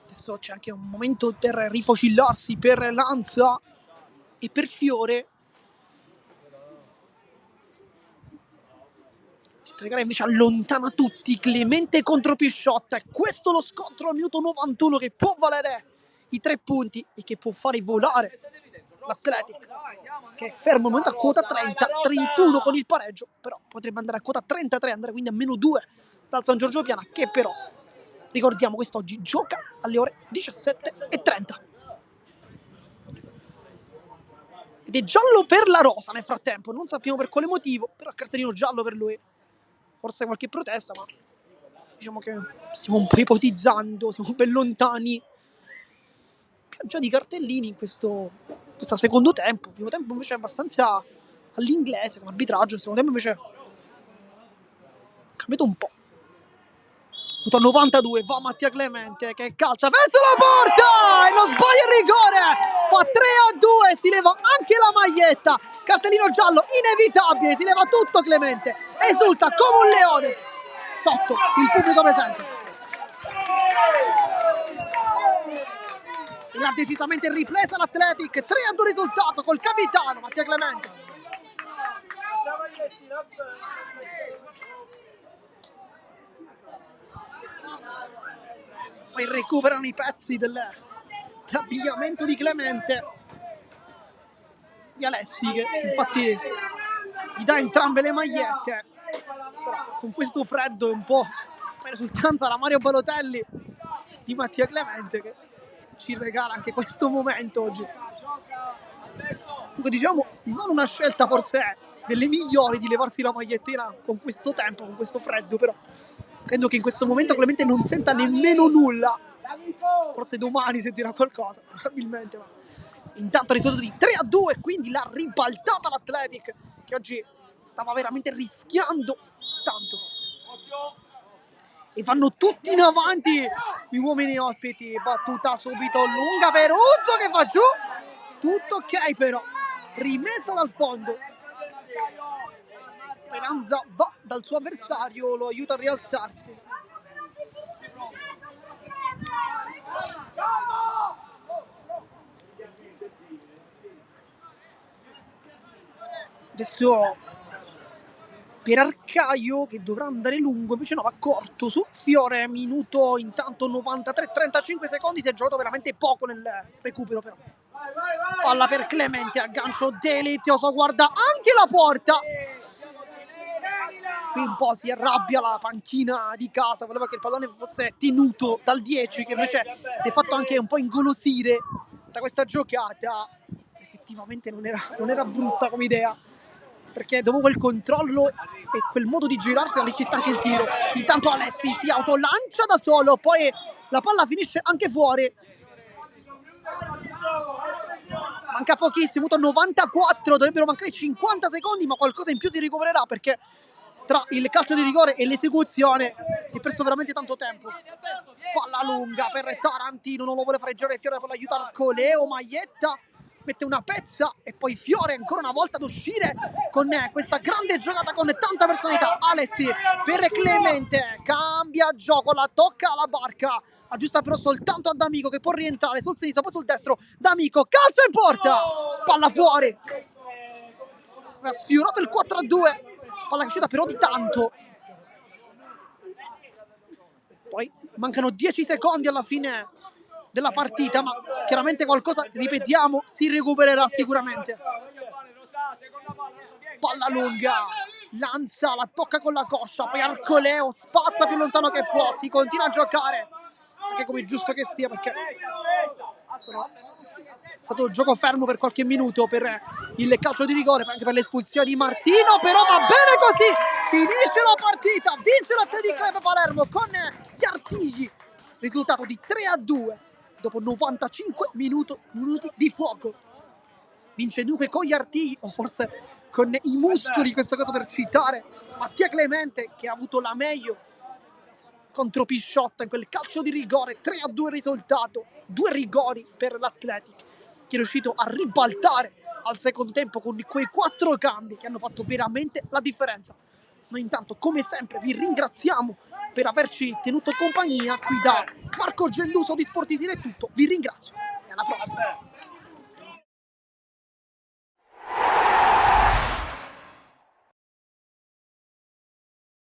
Adesso c'è anche un momento per rifocillarsi per Lanza e per Fiore. Regala invece allontana tutti, Clemente contro Pisciotta, è questo lo scontro al minuto 91 che può valere i 3 punti e che può fare volare l'Athletic, che è fermo al momento a quota 30, 31 con il pareggio, però potrebbe andare a quota 33, andare quindi a meno 2 dal San Giorgio Piana, che però, ricordiamo, quest'oggi gioca alle ore 17:30. Ed è giallo per la rosa nel frattempo, non sappiamo per quale motivo, però cartellino giallo per lui. Forse qualche protesta, ma diciamo che stiamo un po' ipotizzando, siamo ben lontani. Pioggia di cartellini in questo secondo tempo. Il primo tempo invece è abbastanza all'inglese come arbitraggio, il secondo tempo invece è cambiato un po'. Minuto 92, va Mattia Clemente che calcia verso la porta e non sbaglia il rigore, fa 3-2, si leva anche la maglietta, cartellino giallo inevitabile, si leva tutto Clemente, esulta come un leone sotto il pubblico presente. l'ha decisamente ripresa l'Athletic. 3-2 risultato col capitano Mattia Clemente. Poi recuperano i pezzi dell'abbigliamento di Clemente, di Alessi, che infatti gli dà entrambe le magliette. Però con questo freddo è un po' per esultanza la Mario Balotelli di Mattia Clemente, che ci regala anche questo momento oggi. Comunque diciamo, non una scelta forse delle migliori di levarsi la magliettina con questo tempo, con questo freddo, però credo che in questo momento Clemente non senta nemmeno nulla. Forse domani sentirà qualcosa, probabilmente, ma intanto il risultato di 3-2, quindi l'ha ribaltata l'Athletic, che oggi stava veramente rischiando tanto. E vanno tutti in avanti gli uomini ospiti. Battuta subito lunga per Uzzo che va giù. Tutto ok però. Rimessa dal fondo. Speranza va dal suo avversario, lo aiuta a rialzarsi. Adesso per Arcaio che dovrà andare lungo, invece no, va corto su Fiore. Minuto intanto 93, 35 secondi, si è giocato veramente poco nel recupero però. Palla per Clemente, aggancio delizioso, guarda anche la porta. Qui un po' si arrabbia la panchina di casa, voleva che il pallone fosse tenuto dal 10, che invece si è fatto anche un po' ingolosire da questa giocata. Effettivamente non era brutta come idea, perché dopo quel controllo e quel modo di girarsi lì ci sta anche il tiro. Intanto Alessi si autolancia da solo, poi la palla finisce anche fuori. Manca pochissimo, 94, dovrebbero mancare 50 secondi, ma qualcosa in più si recupererà, perché tra il calcio di rigore e l'esecuzione si è perso veramente tanto tempo. Palla lunga per Tarantino, non lo vuole fare girare Fiore, per aiutare Arcoleo, maglietta, mette una pezza e poi Fiore ancora una volta ad uscire con questa grande giocata con tanta personalità. Alessi per Clemente, cambia gioco, la tocca alla barca, aggiusta però soltanto a D'Amico che può rientrare sul sinistro, poi sul destro. D'Amico, calcio in porta, palla fuori. Ha sfiorato il 4-2, palla che uscita però di tanto. Poi mancano 10 secondi alla fine della partita, ma chiaramente qualcosa, ripetiamo, si recupererà sicuramente. Palla lunga, Lanza la tocca con la coscia, poi Arcoleo spazza più lontano che può, si continua a giocare, anche come è giusto che sia, perché è stato il gioco fermo per qualche minuto per il calcio di rigore, anche per l'espulsione di Martino, però va bene così, finisce la partita, vince l'Athletic Club Palermo con gli artigli, risultato di 3-2 dopo 95 minuti di fuoco. Vince dunque con gli artigli, o forse con i muscoli, in questo caso per citare Mattia Clemente, che ha avuto la meglio contro Pisciotta in quel calcio di rigore. 3-2 risultato, 2 rigori per l'Athletic, che è riuscito a ribaltare al secondo tempo con quei 4 cambi che hanno fatto veramente la differenza. Noi intanto, come sempre, vi ringraziamo per averci tenuto compagnia. Qui da Marco Gelluso di Sportisina è tutto, vi ringrazio e alla prossima.